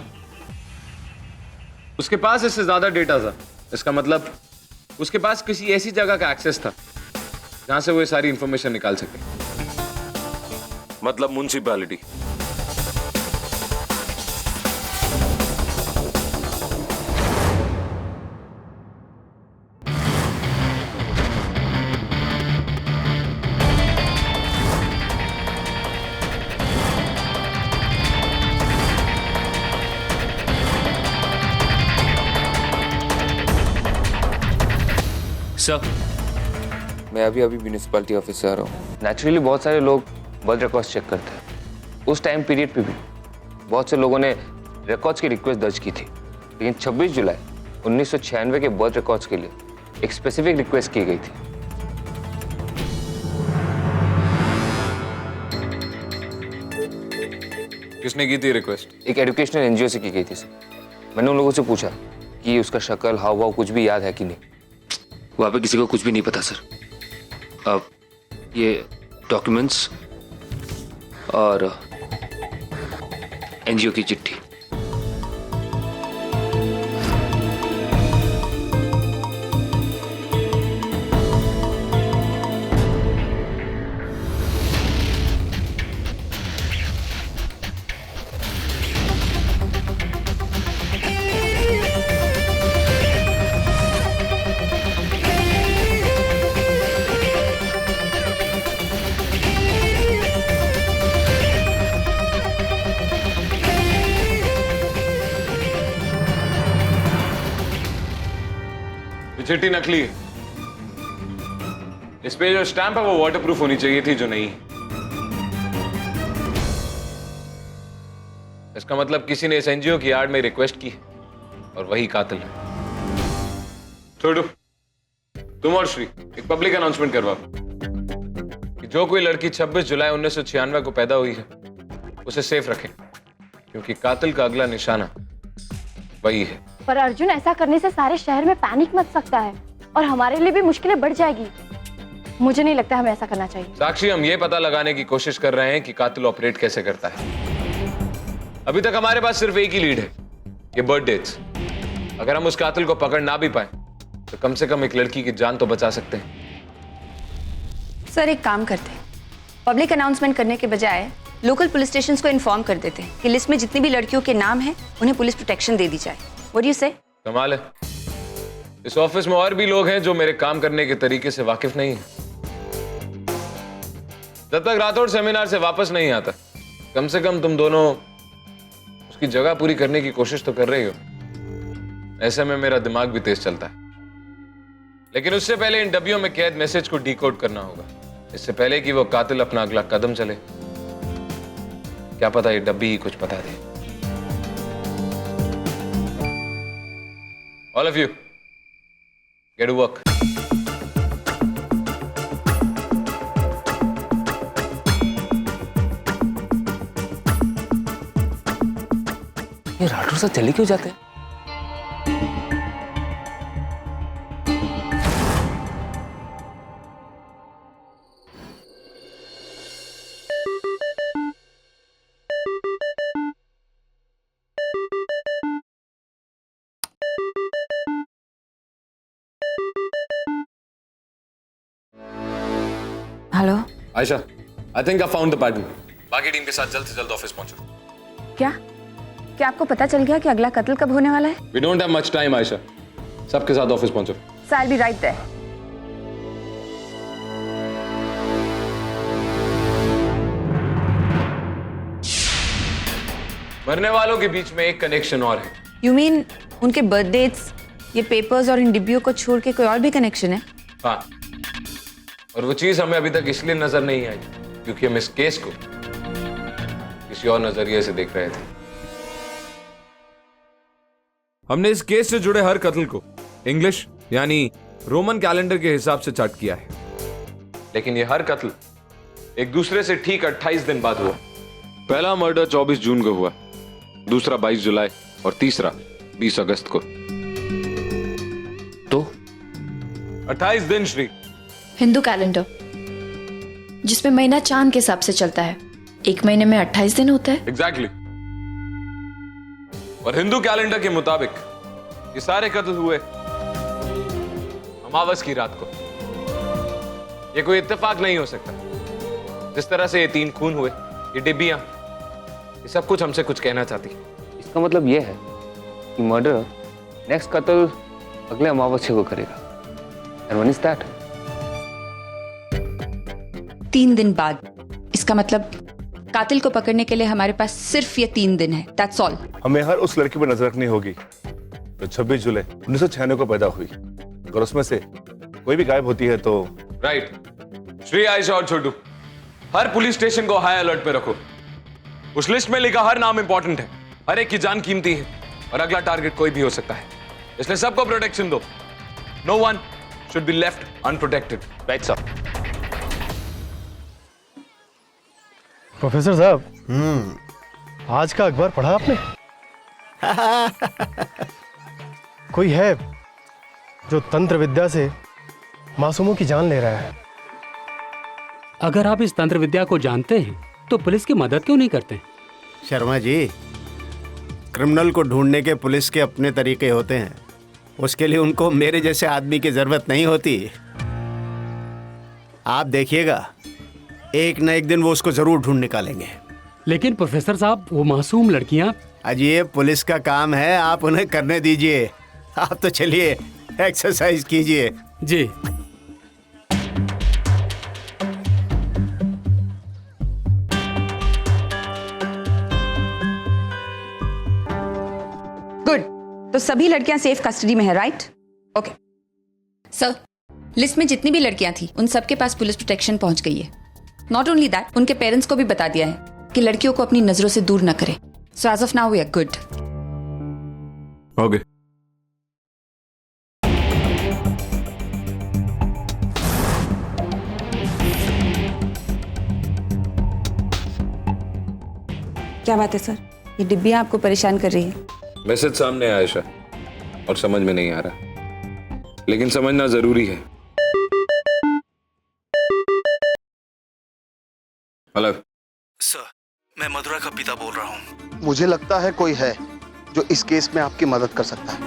उसके पास इससे ज्यादा डेटा था। इसका मतलब उसके पास किसी ऐसी जगह का एक्सेस था जहां से वो ये सारी इंफॉर्मेशन निकाल सके। मतलब म्युनिसिपैलिटी। सर, मैं अभी म्यूनिसिपैलिटी ऑफिस से आ रहा हूँ। नेचुरली बहुत सारे लोग बर्थ रिकॉर्ड्स चेक करते हैं। उस टाइम पीरियड पे भी बहुत से लोगों ने रिकॉर्ड्स की रिक्वेस्ट दर्ज की थी, लेकिन 26 जुलाई 1996 के बर्थ रिकॉर्ड्स के लिए एक स्पेसिफिक रिक्वेस्ट की गई थी। किसने की थी रिक्वेस्ट? एक एजुकेशनल एनजीओ से की गई थी सर। मैंने उन लोगों से पूछा कि उसका शक्ल, हाव भाव कुछ भी याद है कि नहीं। वहाँ पे किसी को कुछ भी नहीं पता सर। अब ये डॉक्यूमेंट्स और एनजीओ की चिट्ठी। चिट्ठी नकली है। इस पे जो स्टैंप है वो वाटरप्रूफ होनी चाहिए थी, जो नहीं है। इसका मतलब किसी ने इस एनजीओ की आड़ में रिक्वेस्ट की है और वही कातिल है। छोड़ो, तुम और श्री एक पब्लिक अनाउंसमेंट करवाओ कि जो कोई लड़की 26 जुलाई 1996 को पैदा हुई है उसे सेफ रखें, क्योंकि कातिल का अगला निशाना वही है। पर अर्जुन, ऐसा करने से सारे शहर में पैनिक मच सकता है और हमारे लिए भी मुश्किलें बढ़ जाएगी। मुझे नहीं लगता हमें ऐसा करना चाहिए। साक्षी, हम ये पता लगाने की कोशिश कर रहे हैं कि कातिल ऑपरेट कैसे करता है। अभी तक हमारे पास सिर्फ एक ही लीड है, ये बर्थ डेट्स। अगर हम उस कातिल को पकड़ ना भी पाए तो कम से कम एक लड़की की जान तो बचा सकते हैं। सर, एक काम करते हैं, पब्लिक अनाउंसमेंट करने के बजाय लोकल पुलिस स्टेशन को इन्फॉर्म कर देते हैं कि लिस्ट में जितनी भी लड़कियों के नाम हैं उन्हें पुलिस प्रोटेक्शन दे दी जाए। What do you say? कमाल है, इस ऑफिस में और भी लोग हैं जो मेरे काम करने के तरीके से वाकिफ नहीं है। जब तक राठौड़ सेमिनार से वापस नहीं आता, कम से कम तुम दोनों उसकी जगह पूरी करने की कोशिश तो कर रही हो। ऐसे में मेरा दिमाग भी तेज चलता है। लेकिन उससे पहले इन डब्बियों में कैद मैसेज को डिकोड करना होगा, इससे पहले कि वो कातिल अपना अगला कदम चले। क्या पता ये डब्बी ही कुछ बता दे। All of you, get to work. थोड़ा सा चले क्यों जाते हैं? Hello Ayesha, I think I found the pattern. बाकी टीम के साथ जल्द से जल्द ऑफिस पहुंचो। क्या क्या आपको पता चल गया कि अगला कत्ल कब होने वाला है? We don't have much time Ayesha, सबके साथ ऑफिस पहुंचो। So I'll be right there. मरने वालों के बीच में एक कनेक्शन और है। You mean उनके बर्थ डेट्स, ये पेपर्स और इन डिब्बियों को छोड़ के कोई और भी कनेक्शन है? हाँ, और वो चीज हमें अभी तक इसलिए नजर नहीं आई क्योंकि हम इस केस को किसी और नजरिए से देख रहे थे। हमने इस केस से जुड़े हर कत्ल को इंग्लिश यानी रोमन कैलेंडर के हिसाब से चार्ट किया है, लेकिन ये हर कत्ल एक दूसरे से ठीक 28 दिन बाद हुआ। पहला मर्डर 24 जून को हुआ, दूसरा 22 जुलाई और तीसरा 20 अगस्त को। तो 28 दिन श्री। हिंदू कैलेंडर जिसमें महीना चांद के हिसाब से चलता है, एक महीने में 28 दिन होता है। एग्जैक्टली। और हिंदू कैलेंडर के मुताबिक ये सारे कत्ल हुए अमावस की रात को। ये कोई इत्तेफाक नहीं हो सकता। जिस तरह से ये 3 खून हुए, ये डिब्बियां, ये सब कुछ हमसे कुछ कहना चाहती है। इसका मतलब ये है कि मर्डर नेक्स्ट कत्ल अगले अमावस्या को करेगा। And when is that? 3 दिन बाद। इसका मतलब कातिल को पकड़ने के लिए हमारे पास सिर्फ ये 3 दिन है। That's all. हमें हर उस लड़की पर नजर रखनी होगी जो 26 जुलाई 1996 को पैदा हुई। अगर उसमें से कोई भी गायब होती है तो राइट। श्री, आयशा और छोटू, हर पुलिस स्टेशन को हाई अलर्ट पे रखो। उस लिस्ट में लिखा हर नाम इंपॉर्टेंट है, हर एक की जान कीमती है और अगला टारगेट कोई भी हो सकता है, इसलिए सबको प्रोटेक्शन दो। No one should be left unprotected. Right sir. Professor साहब, आज का अखबार पढ़ा आपने? कोई है जो तंत्र विद्या से मासूमों की जान ले रहा है। अगर आप इस तंत्र विद्या को जानते हैं तो पुलिस की मदद क्यों नहीं करते? शर्मा जी, क्रिमिनल को ढूंढने के पुलिस के अपने तरीके होते हैं। उसके लिए उनको मेरे जैसे आदमी की जरूरत नहीं होती। आप देखिएगा, एक न एक दिन वो उसको जरूर ढूंढ निकालेंगे। लेकिन प्रोफेसर साहब, वो मासूम लड़कियां। अजी, पुलिस का काम है, आप उन्हें करने दीजिए। आप तो चलिए एक्सरसाइज कीजिए। जी। गुड, तो सभी लड़कियां सेफ कस्टडी में है, राइट? ओके सर, लिस्ट में जितनी भी लड़कियां थी उन सबके पास पुलिस प्रोटेक्शन पहुंच गई है। नॉट ओनली दैट, उनके पेरेंट्स को भी बता दिया है कि लड़कियों को अपनी नजरों से दूर न करें। So as of now we are good. Okay. क्या बात है सर, ये डिब्बियां आपको परेशान कर रही है? मैसेज सामने है आयशा, और समझ में नहीं आ रहा, लेकिन समझना जरूरी है। हेलो सर, मैं मधुरा का पिता बोल रहा हूँ। मुझे लगता है कोई है जो इस केस में आपकी मदद कर सकता है।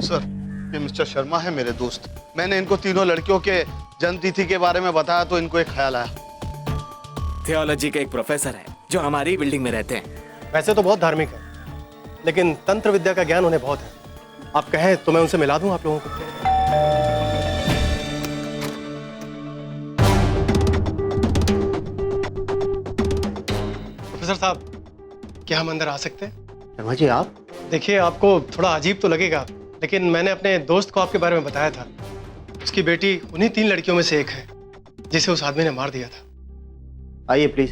सर, ये मिस्टर शर्मा है, मेरे दोस्त। मैंने इनको तीनों लड़कियों के जन्मतिथि के बारे में बताया तो इनको एक ख्याल आया। थियोलॉजी के एक प्रोफेसर है जो हमारी बिल्डिंग में रहते हैं। वैसे तो बहुत धार्मिक है, लेकिन तंत्र विद्या का ज्ञान उन्हें बहुत है। आप कहें तो मैं उनसे मिला दूं आप लोगों को। प्रोफेसर साहब, क्या हम अंदर आ सकते हैं? शर्मा जी, आप? देखिए, आपको थोड़ा अजीब तो लगेगा, लेकिन मैंने अपने दोस्त को आपके बारे में बताया था। उसकी बेटी उन्हीं 3 लड़कियों में से एक है जिसे उस आदमी ने मार दिया था। आइए प्लीज।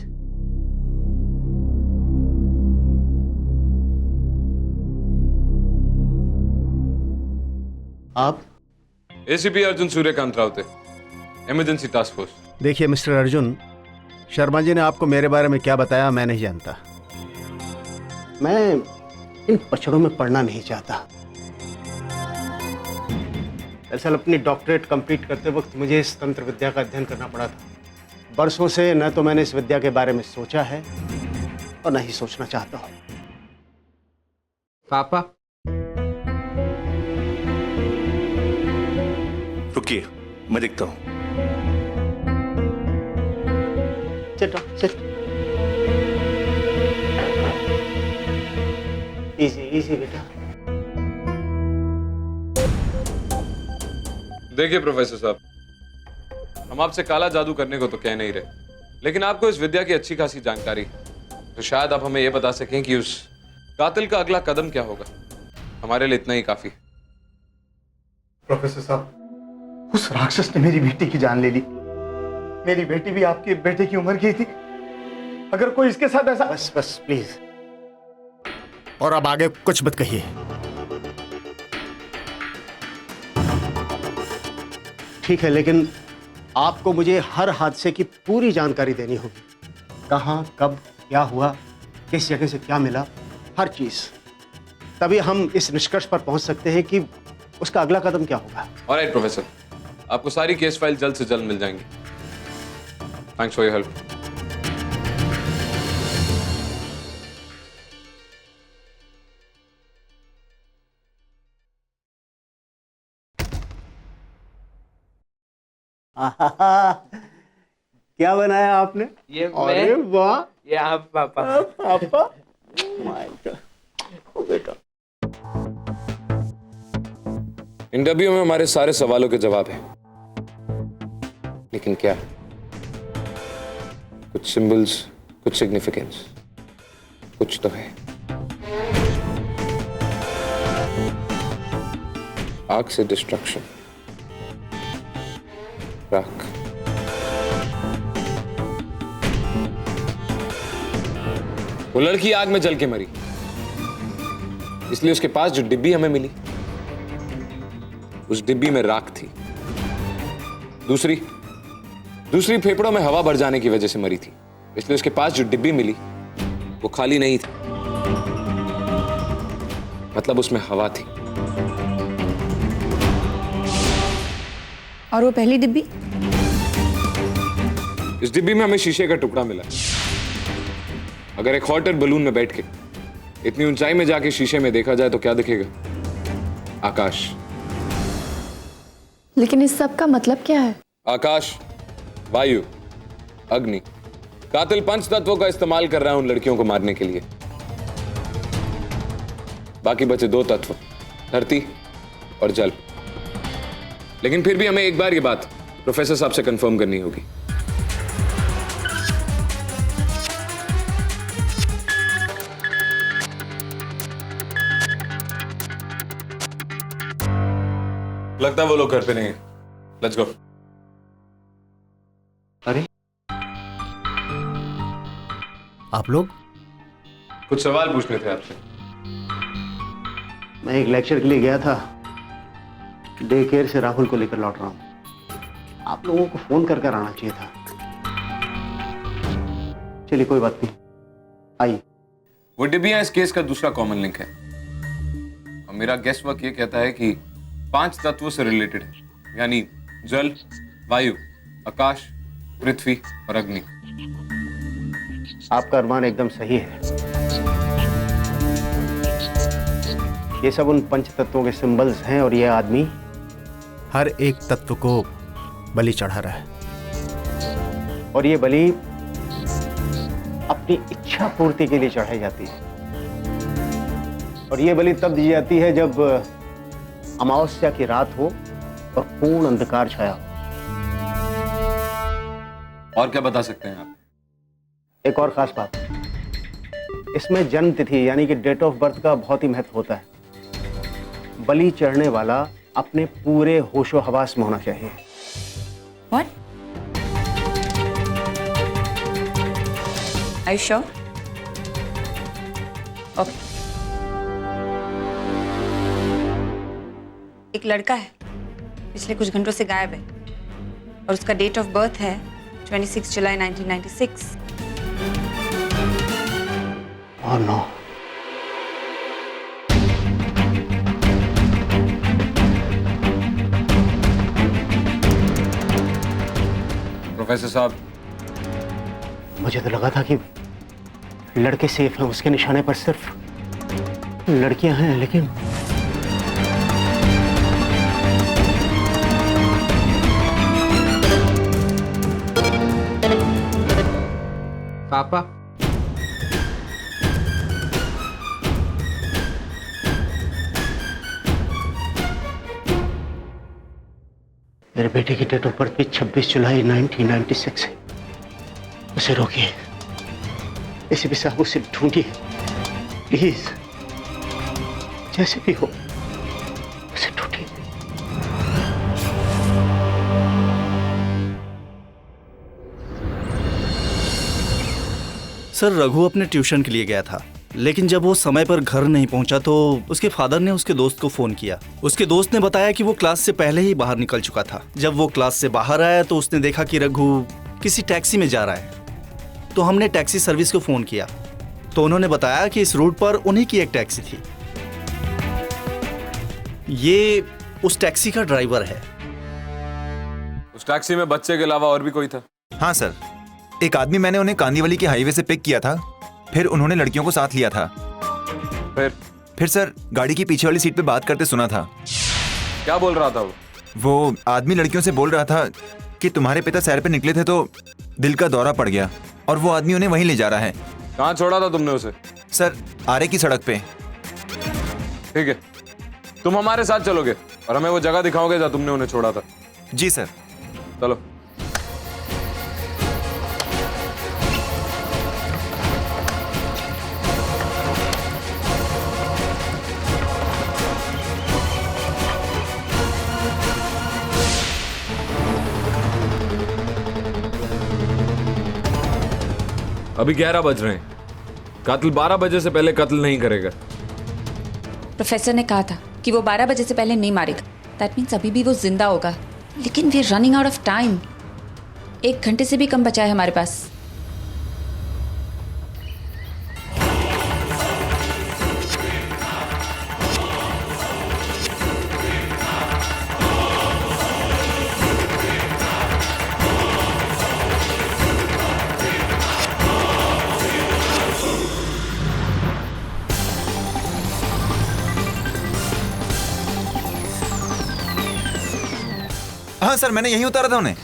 आप? ACP Arjun Suryakant Raute, emergency task force. देखिए मिस्टर अर्जुन, शर्मा जी ने आपको मेरे बारे में क्या बताया मैं नहीं जानता। मैं इन पचड़ों में पढ़ना नहीं चाहता। दरअसल अपनी डॉक्टरेट कंप्लीट करते वक्त मुझे इस तंत्र विद्या का अध्ययन करना पड़ा था। बरसों से न तो मैंने इस विद्या के बारे में सोचा है और न ही सोचना चाहता हूँ। पापा, रुकिए, मैं देखता हूँ। इजी बेटा। देखिए प्रोफेसर साहब, हम आपसे काला जादू करने को तो कह नहीं रहे, लेकिन आपको इस विद्या की अच्छी खासी जानकारी है, तो शायद आप हमें यह बता सकें कि उस कातिल का अगला कदम क्या होगा। हमारे लिए इतना ही काफी। प्रोफेसर साहब, उस राक्षस ने मेरी बेटी की जान ले ली। मेरी बेटी भी आपके बेटे की उम्र की थी। अगर कोई इसके साथ ऐसा... बस प्लीज, और अब आगे कुछ मत कहिए। ठीक है, लेकिन आपको मुझे हर हादसे की पूरी जानकारी देनी होगी। कहाँ, कब, क्या हुआ, किस जगह से क्या मिला, हर चीज। तभी हम इस निष्कर्ष पर पहुंच सकते हैं कि उसका अगला कदम क्या होगा। ऑलराइट प्रोफेसर, आपको सारी केस फाइल जल्द से जल्द मिल जाएंगी। Thanks for your help. क्या बनाया आपने? ये अरे वाह, ये आप पापा। पापा बेटा। इंटरव्यू में हमारे सारे सवालों के जवाब हैं, लेकिन क्या? कुछ सिंबल्स, कुछ सिग्निफिकेंस, कुछ तो है। आग से डिस्ट्रक्शन, राख, वो लड़की आग में जल के मरी, इसलिए उसके पास जो डिब्बी हमें मिली उस डिब्बी में राख थी। दूसरी फेफड़ों में हवा भर जाने की वजह से मरी थी, इसलिए उसके पास जो डिब्बी मिली वो खाली नहीं थी, मतलब उसमें हवा थी। और वो पहली डिब्बी? इस डिब्बी में हमें शीशे का टुकड़ा मिला। अगर एक हॉट एयर बलून में बैठ के इतनी ऊंचाई में जाके शीशे में देखा जाए तो क्या दिखेगा? आकाश। लेकिन इस सब का मतलब क्या है? आकाश, वायु, अग्नि। कातिल पंच तत्वों का इस्तेमाल कर रहा है उन लड़कियों को मारने के लिए। बाकी बचे दो तत्व, धरती और जल। लेकिन फिर भी हमें एक बार ये बात प्रोफेसर साहब से कंफर्म करनी होगी। लगता है वो लोग घर पे नहीं है। Let's go. अरे आप लोग? कुछ सवाल पूछने थे आपसे। मैं एक लेक्चर के लिए गया था, डे केयर से राहुल को लेकर लौट रहा हूं। आप लोगों को फोन कर कर आना चाहिए था। चलिए कोई बात नहीं, आइए। वो डिब्बियां इस केस का दूसरा कॉमन लिंक है, और मेरा गेस वर्क ये कहता है कि 5 तत्वों से रिलेटेड है, यानी जल, वायु, आकाश, पृथ्वी और अग्नि। आपका अनुमान एकदम सही है। ये सब उन पंच तत्वों के सिंबल्स हैं और ये आदमी हर एक तत्व को बलि चढ़ा रहा है, और ये बलि अपनी इच्छा पूर्ति के लिए चढ़ाई जाती है। और ये बलि तब दी जाती है जब अमावस्या की रात हो और पूर्ण अंधकार छाया हो। और क्या बता सकते हैं आप? एक और खास बात, इसमें जन्म तिथि यानी कि डेट ऑफ बर्थ का बहुत ही महत्व होता है। बलि चढ़ने वाला अपने पूरे होशो हवास में होना चाहिए। What? Are you sure? Okay. एक लड़का है, पिछले कुछ घंटों से गायब है और उसका डेट ऑफ बर्थ है 26 जुलाई 1996। Oh no. प्रोफेसर साहब, मुझे तो लगा था कि लड़के सेफ हैं, उसके निशाने पर सिर्फ लड़कियां हैं, लेकिन पापा, मेरे बेटे की डेट ऑफ बर्थ भी 26 जुलाई 1996 है। उसे रोकिए, एसीपी साहब, उसे ढूंढिए प्लीज, जैसे भी हो उसे ढूंढिए। सर, रघु अपने ट्यूशन के लिए गया था, लेकिन जब वो समय पर घर नहीं पहुंचा तो उसके फादर ने उसके दोस्त को फोन किया। उसके दोस्त ने बताया कि वो क्लास से पहले ही बाहर निकल चुका था। जब वो क्लास से बाहर आया तो उसने देखा कि रघु किसी टैक्सी में जा रहा है। तो हमने टैक्सी सर्विस को फोन किया तो उन्होंने बताया कि इस रूट पर उन्हीं की एक टैक्सी थी। ये उस टैक्सी का ड्राइवर है। उस टैक्सी में बच्चे के अलावा और भी कोई था? हाँ सर, एक आदमी, मैंने उन्हें कांदीवली के हाईवे से पिक किया था, फिर उन्होंने लड़कियों को साथ लिया था। फिर सर गाड़ी की पीछे वाली सीट पे बात करते सुना था। क्या बोल रहा था वो आदमी लड़कियों से बोल रहा था कि तुम्हारे पिता सैर पे निकले थे तो दिल का दौरा पड़ गया और वो आदमी उन्हें वहीं ले जा रहा है। कहाँ छोड़ा था तुमने उसे? सर, आरे की सड़क पे। ठीक है, तुम हमारे साथ चलोगे और हमें वो जगह दिखाओगे जहाँ तुमने उन्हें छोड़ा था? जी सर। चलो। अभी 11 बज रहे हैं। कातिल 12 बजे से पहले कत्ल नहीं करेगा। प्रोफेसर ने कहा था कि वो 12 बजे से पहले नहीं मारेगा। दैट मीन्स अभी भी वो जिंदा होगा, लेकिन we are running out of time. 1 घंटे से भी कम बचा है हमारे पास। हाँ सर, मैंने यहीं उतारा था उन्हें।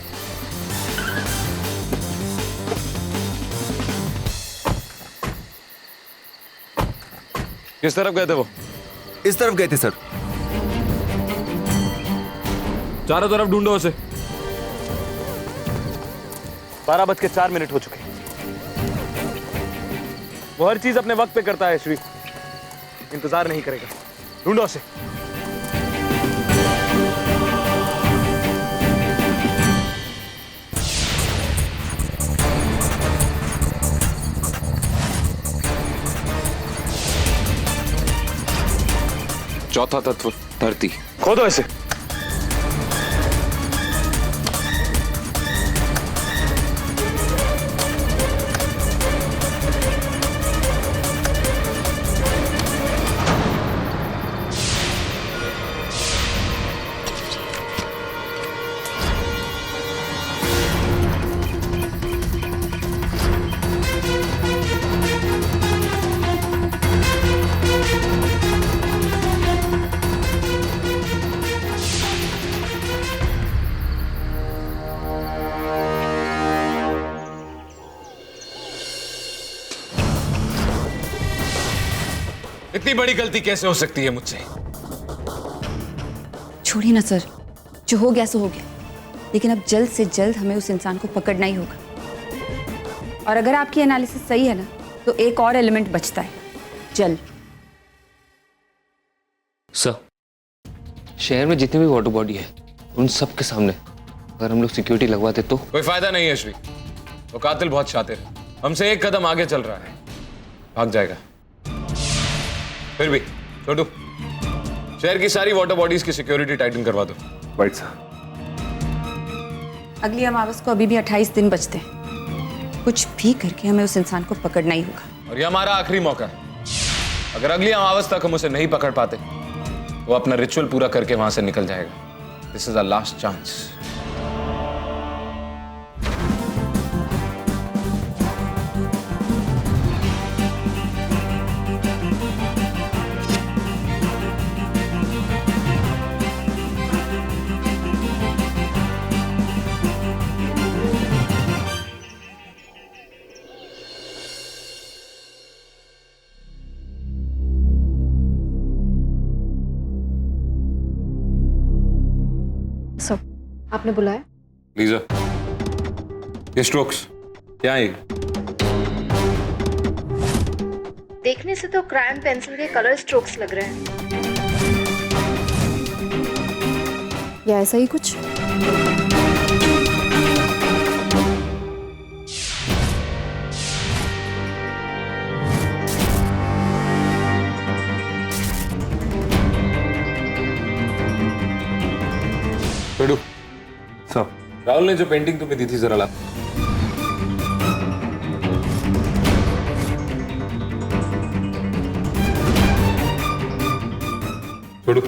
किस तरफ गए थे वो? इस तरफ गए थे सर। चारों तरफ ढूंढो उसे। 12:04 हो चुके। वो हर चीज अपने वक्त पे करता है श्री, इंतजार नहीं करेगा। ढूंढो उसे। चौथा तत्व धरती। खोदो इसे। इतनी बड़ी गलती कैसे हो सकती है मुझसे? छोड़िए ना सर, जो हो गया सो हो गया, लेकिन अब जल्द से जल्द हमें उस इंसान को पकड़ना ही होगा। और अगर आपकी एनालिसिस सही है ना, तो एक और एलिमेंट बचता है, जल। सर, शहर में जितनी भी वाटर बॉडी है उन सब के सामने अगर हम लोग सिक्योरिटी लगवाते तो कोई फायदा नहीं है श्री। वो कातिल बहुत शातिर है, हमसे एक कदम आगे चल रहा है, भाग जाएगा। फिर भी छोटू, शहर की सारी वाटर बॉडीज की सिक्योरिटी टाइटन करवा दो। Right sir. अगली अमावस को अभी भी 28 दिन बचते हैं। कुछ भी करके हमें उस इंसान को पकड़ना ही होगा। और ये हमारा आखिरी मौका है। अगर अगली अमावस तक हम उसे नहीं पकड़ पाते, वो अपना रिचुअल पूरा करके वहां से निकल जाएगा। This is our last chance. Sir, आपने बुलाया? लीजा, ये स्ट्रोक्स क्या है? देखने से तो क्रायन पेंसिल के कलर स्ट्रोक्स लग रहे हैं, या ऐसा ही कुछ? पेडू, सर। राहुल ने जो पेंटिंग तुम्हें दी थी, जरा ला। पेडू,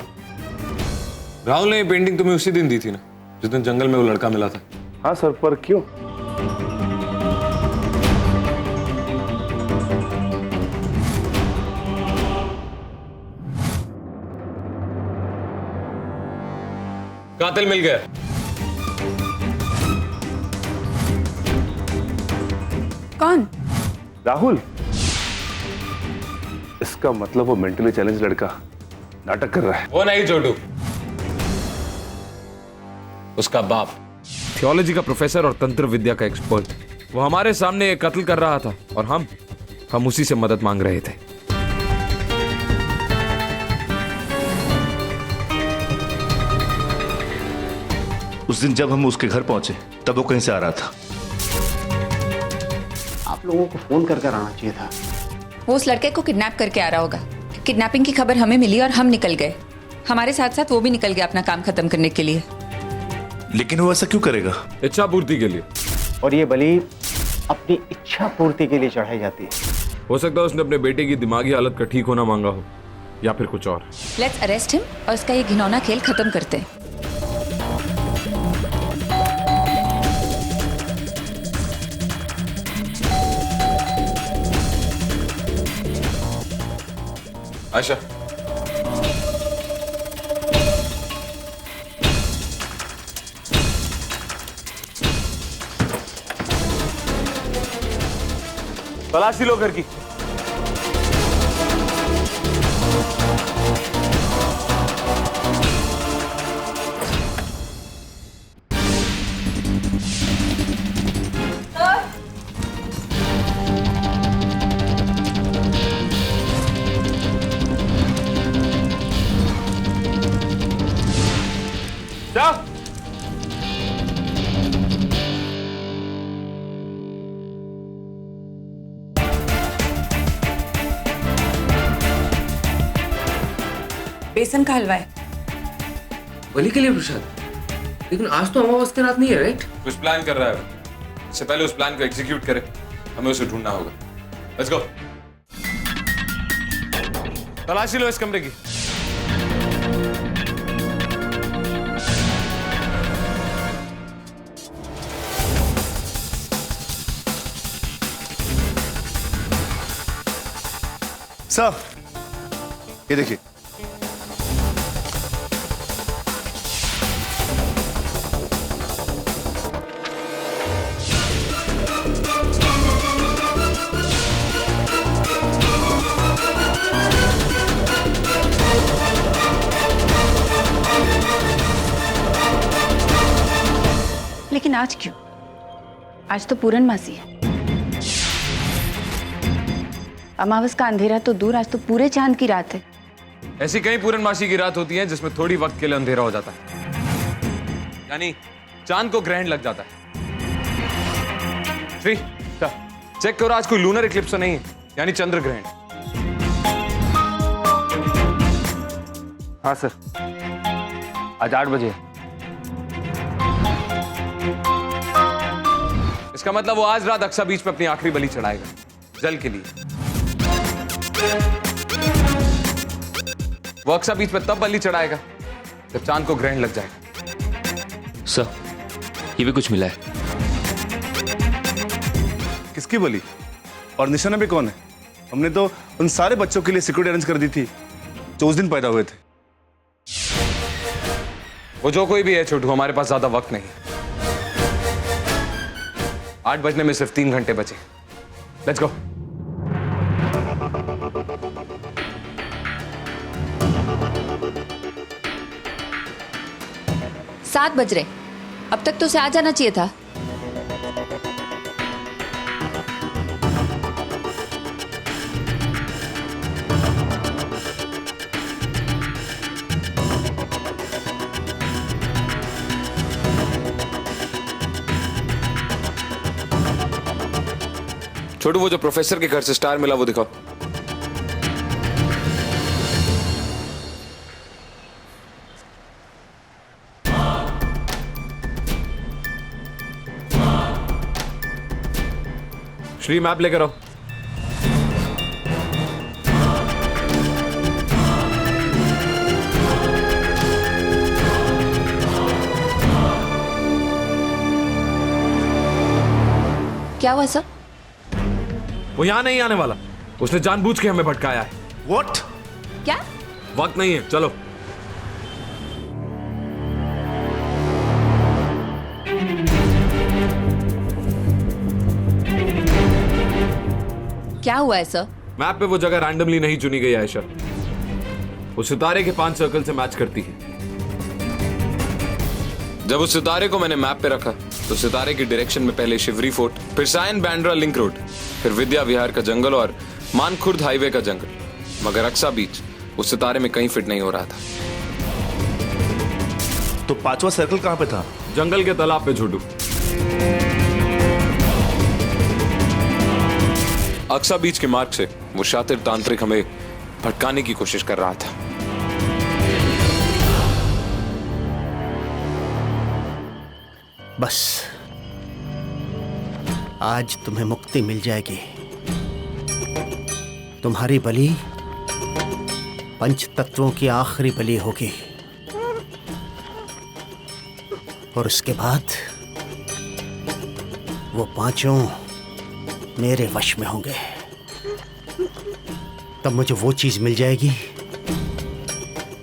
राहुल ने ये पेंटिंग तुम्हें उसी दिन दी थी ना, जिस दिन जंगल में वो लड़का मिला था? हाँ सर, पर क्यों? कातिल मिल गया। कौन? राहुल। इसका मतलब वो मेंटली चैलेंज लड़का नाटक कर रहा है। वो नहीं छोटू, उसका बाप थियोलॉजी का प्रोफेसर और तंत्र विद्या का एक्सपर्ट। वो हमारे सामने एक कत्ल कर रहा था और हम उसी से मदद मांग रहे थे। उस दिन जब हम उसके घर पहुंचे तब वो कहीं से आ रहा था। आप लोगों को फोन कर आना चाहिए था। वो उस लड़के को किडनैप करके आ रहा होगा। किडनैपिंग की खबर हमें मिली और हम निकल गए। हमारे साथ साथ वो भी निकल गया अपना काम खत्म करने के लिए। लेकिन वो ऐसा क्यों करेगा? इच्छा पूर्ति के लिए। और ये बलि अपनी इच्छा पूर्ति के लिए चढ़ाई जाती है। हो सकता है उसने अपने बेटे की दिमागी हालत का ठीक होना मांगा हो, या फिर कुछ और। लेट्स अरेस्ट हिम और इसका ये घिनौना खेल खत्म करते हैं। आशा, तलाशी लो घर की। बेसन का हलवा है। बलि के लिए प्रसाद? लेकिन आज तो अमावस की रात नहीं है, राइट? कुछ प्लान कर रहा है। इससे पहले उस प्लान को एग्जीक्यूट करे, हमें उसे ढूंढना होगा। Let's go. तलाशी लो इस कमरे की। सर, ये देखिए। लेकिन आज क्यों? आज तो पूर्णमासी है। अमावस का अंधेरा तो दूर, आज तो पूरे चांद की रात है। ऐसी कई पूर्णमासी की रात होती है जिसमें थोड़ी वक्त के लिए अंधेरा हो जाता है, यानी चांद को ग्रहण लग जाता है। श्री, चेक करो आज कोई लूनर इक्लिप्स तो नहीं है, यानी चंद्र ग्रहण। हाँ सर, आज 8 बजे। इसका मतलब वो आज रात अक्सा बीच पे अपनी आखिरी बलि चढ़ाएगा, जल के लिए। वो अक्सा बीच पे तब बलि चढ़ाएगा जब चांद को ग्रहण लग जाएगा। सर, ये भी कुछ मिला है। किसकी बलि और निशाना भी कौन है? हमने तो उन सारे बच्चों के लिए सिक्योरिटी अरेंज कर दी थी जो उस दिन पैदा हुए थे। वो जो कोई भी है छोटू, हमारे पास ज्यादा वक्त नहीं। 8 बजने में सिर्फ 3 घंटे बचे। Let's go. सात बज रहे, अब तक तो उसे आ जाना चाहिए था। छोटू, वो जो प्रोफेसर के घर से स्टार मिला वो दिखाओ। श्री, मैप लेकर आओ। क्या हुआ सर? वो यहां नहीं आने वाला। उसने जानबूझ के हमें भटकाया है। What? क्या? वक्त नहीं है, चलो। क्या हुआ है सर? मैप पे वो जगह रैंडमली नहीं चुनी गई आयशा। वो सितारे के 5 सर्कल से मैच करती है। जब उस सितारे को मैंने मैप पे रखा तो सितारे की डायरेक्शन में पहले शिवरी फोर्ट, फिर सायन बैंड्रा लिंक रोड, फिर विद्या विहार का जंगल और मानखुर्द हाईवे का जंगल, मगर अक्सा बीच उस सितारे में कहीं फिट नहीं हो रहा था। तो 5वां सर्कल कहां पे था? जंगल के तालाब पे छोटू। अक्सा बीच के मार्ग से वो शातिर तांत्रिक हमें भटकाने की कोशिश कर रहा था। बस आज तुम्हें मुक्ति मिल जाएगी। तुम्हारी बलि पंच तत्वों की आखिरी बलि होगी और उसके बाद वो पांचों मेरे वश में होंगे। तब मुझे वो चीज मिल जाएगी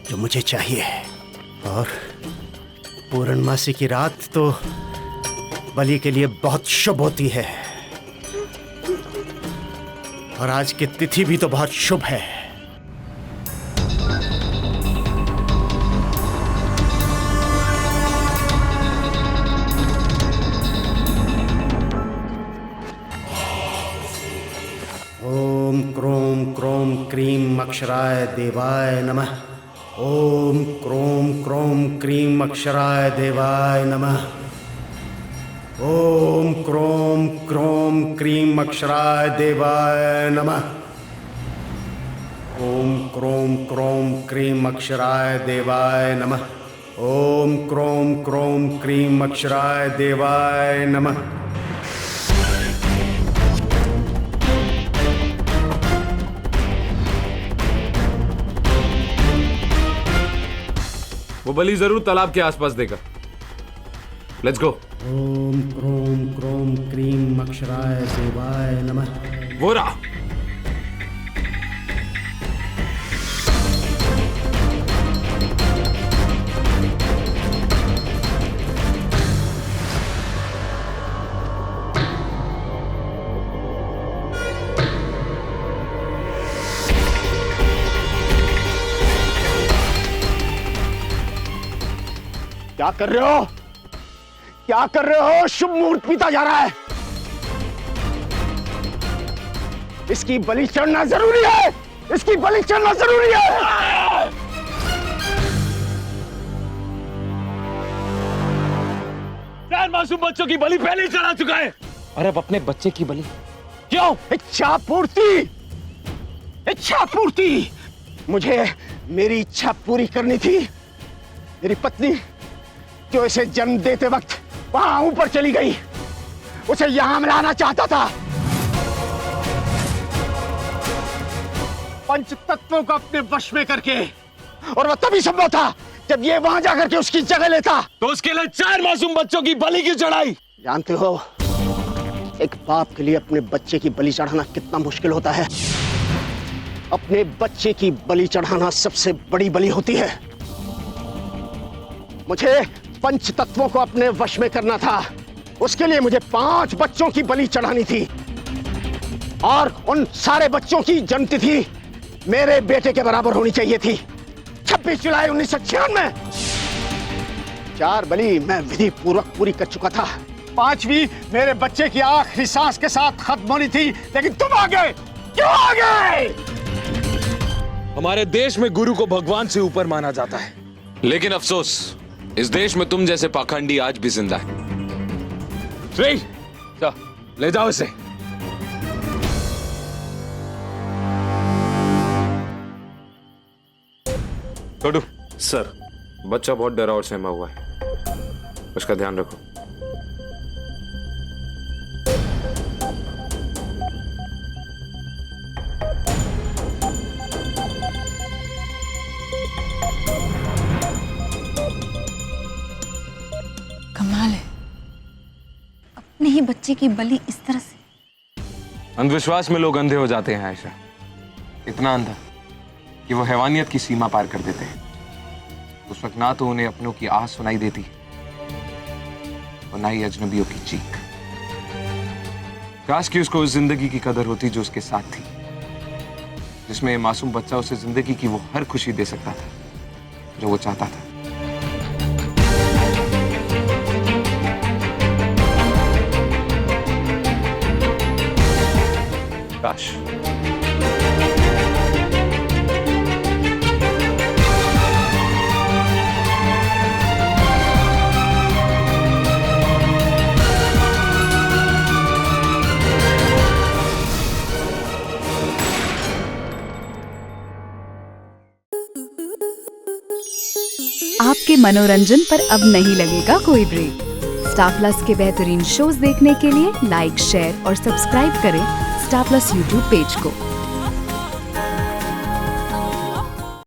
जो मुझे चाहिए। और पूर्णमासी की रात तो बलि के लिए बहुत शुभ होती है और आज की तिथि भी तो बहुत शुभ है। ओम क्रोम क्रोम क्रीम अक्षराय देवाय नमः। ओम क्रोम क्रोम क्रीम अक्षराय देवाय नमः। ओम क्रोम क्रोम क्रीम अक्षराय देवाय नमः। ओम क्रोम क्रोम क्रीम अक्षराय देवाय नमः। ओम क्रोम क्रोम क्रीम अक्षराय देवाय नमः। वो बलि जरूर तालाब के आसपास देगा। Let's go. ओम क्रोम क्रोम क्रीम अक्षराय देवाय नमः। वो रहा। क्या कर रहे हो? क्या कर रहे हो? शुभ मुहूर्त पीता जा रहा है। इसकी बलि चढ़ना जरूरी है। इसकी बलि चढ़ना जरूरी है। मासूम बच्चों की बलि पहले ही चढ़ा चुका है और अब अपने बच्चे की बलि क्यों? इच्छा पूर्ति। इच्छा पूर्ति। मुझे मेरी इच्छा पूरी करनी थी। मेरी पत्नी जो इसे जन्म देते वक्त वहां ऊपर चली गई उसे यहां मिलाना चाहता था। पंच तत्वों को अपने वश में करके, और वह तभी संभव था जब ये वहां जाकर के उसकी जगह लेता। तो उसके लिए 4 मासूम बच्चों की बलि क्यों चढ़ाई? जानते हो एक बाप के लिए अपने बच्चे की बलि चढ़ाना कितना मुश्किल होता है। अपने बच्चे की बलि चढ़ाना सबसे बड़ी बलि होती है। मुझे पंच तत्वों को अपने वश में करना था। उसके लिए मुझे 5 बच्चों की बलि चढ़ानी थी, और उन सारे बच्चों की जन्मतिथि मेरे बेटे के बराबर होनी चाहिए थी। 26 जुलाई 1996। 4 बलि मैं विधि पूर्वक पूरी कर चुका था। 5वीं मेरे बच्चे की आखिरी सांस के साथ खत्म होनी थी, लेकिन तुम आ गए। क्यों आ गए? हमारे देश में गुरु को भगवान से ऊपर माना जाता है, लेकिन अफसोस इस देश में तुम जैसे पाखंडी आज भी जिंदा है। ले जाओ इसे। छोटू सर, बच्चा बहुत डरा और सहमा हुआ है, उसका ध्यान रखो। कमाल है, अपने ही बच्चे की बलि इस तरह से। अंधविश्वास में लोग अंधे हो जाते हैं आयशा, इतना अंधा कि वो हैवानियत की सीमा पार कर देते हैं। उस वक्त ना तो उन्हें अपनों की आह सुनाई देती और ना ही अजनबियों की चीख। काश कि उसको उस जिंदगी की कदर होती जो उसके साथ थी, जिसमें ये मासूम बच्चा उसे जिंदगी की वो हर खुशी दे सकता था जो वो चाहता था। काश। आपके मनोरंजन पर अब नहीं लगेगा कोई ब्रेक। स्टार प्लस के बेहतरीन शोज देखने के लिए लाइक, शेयर और सब्सक्राइब करें स्टार प्लस यूट्यूब पेज को।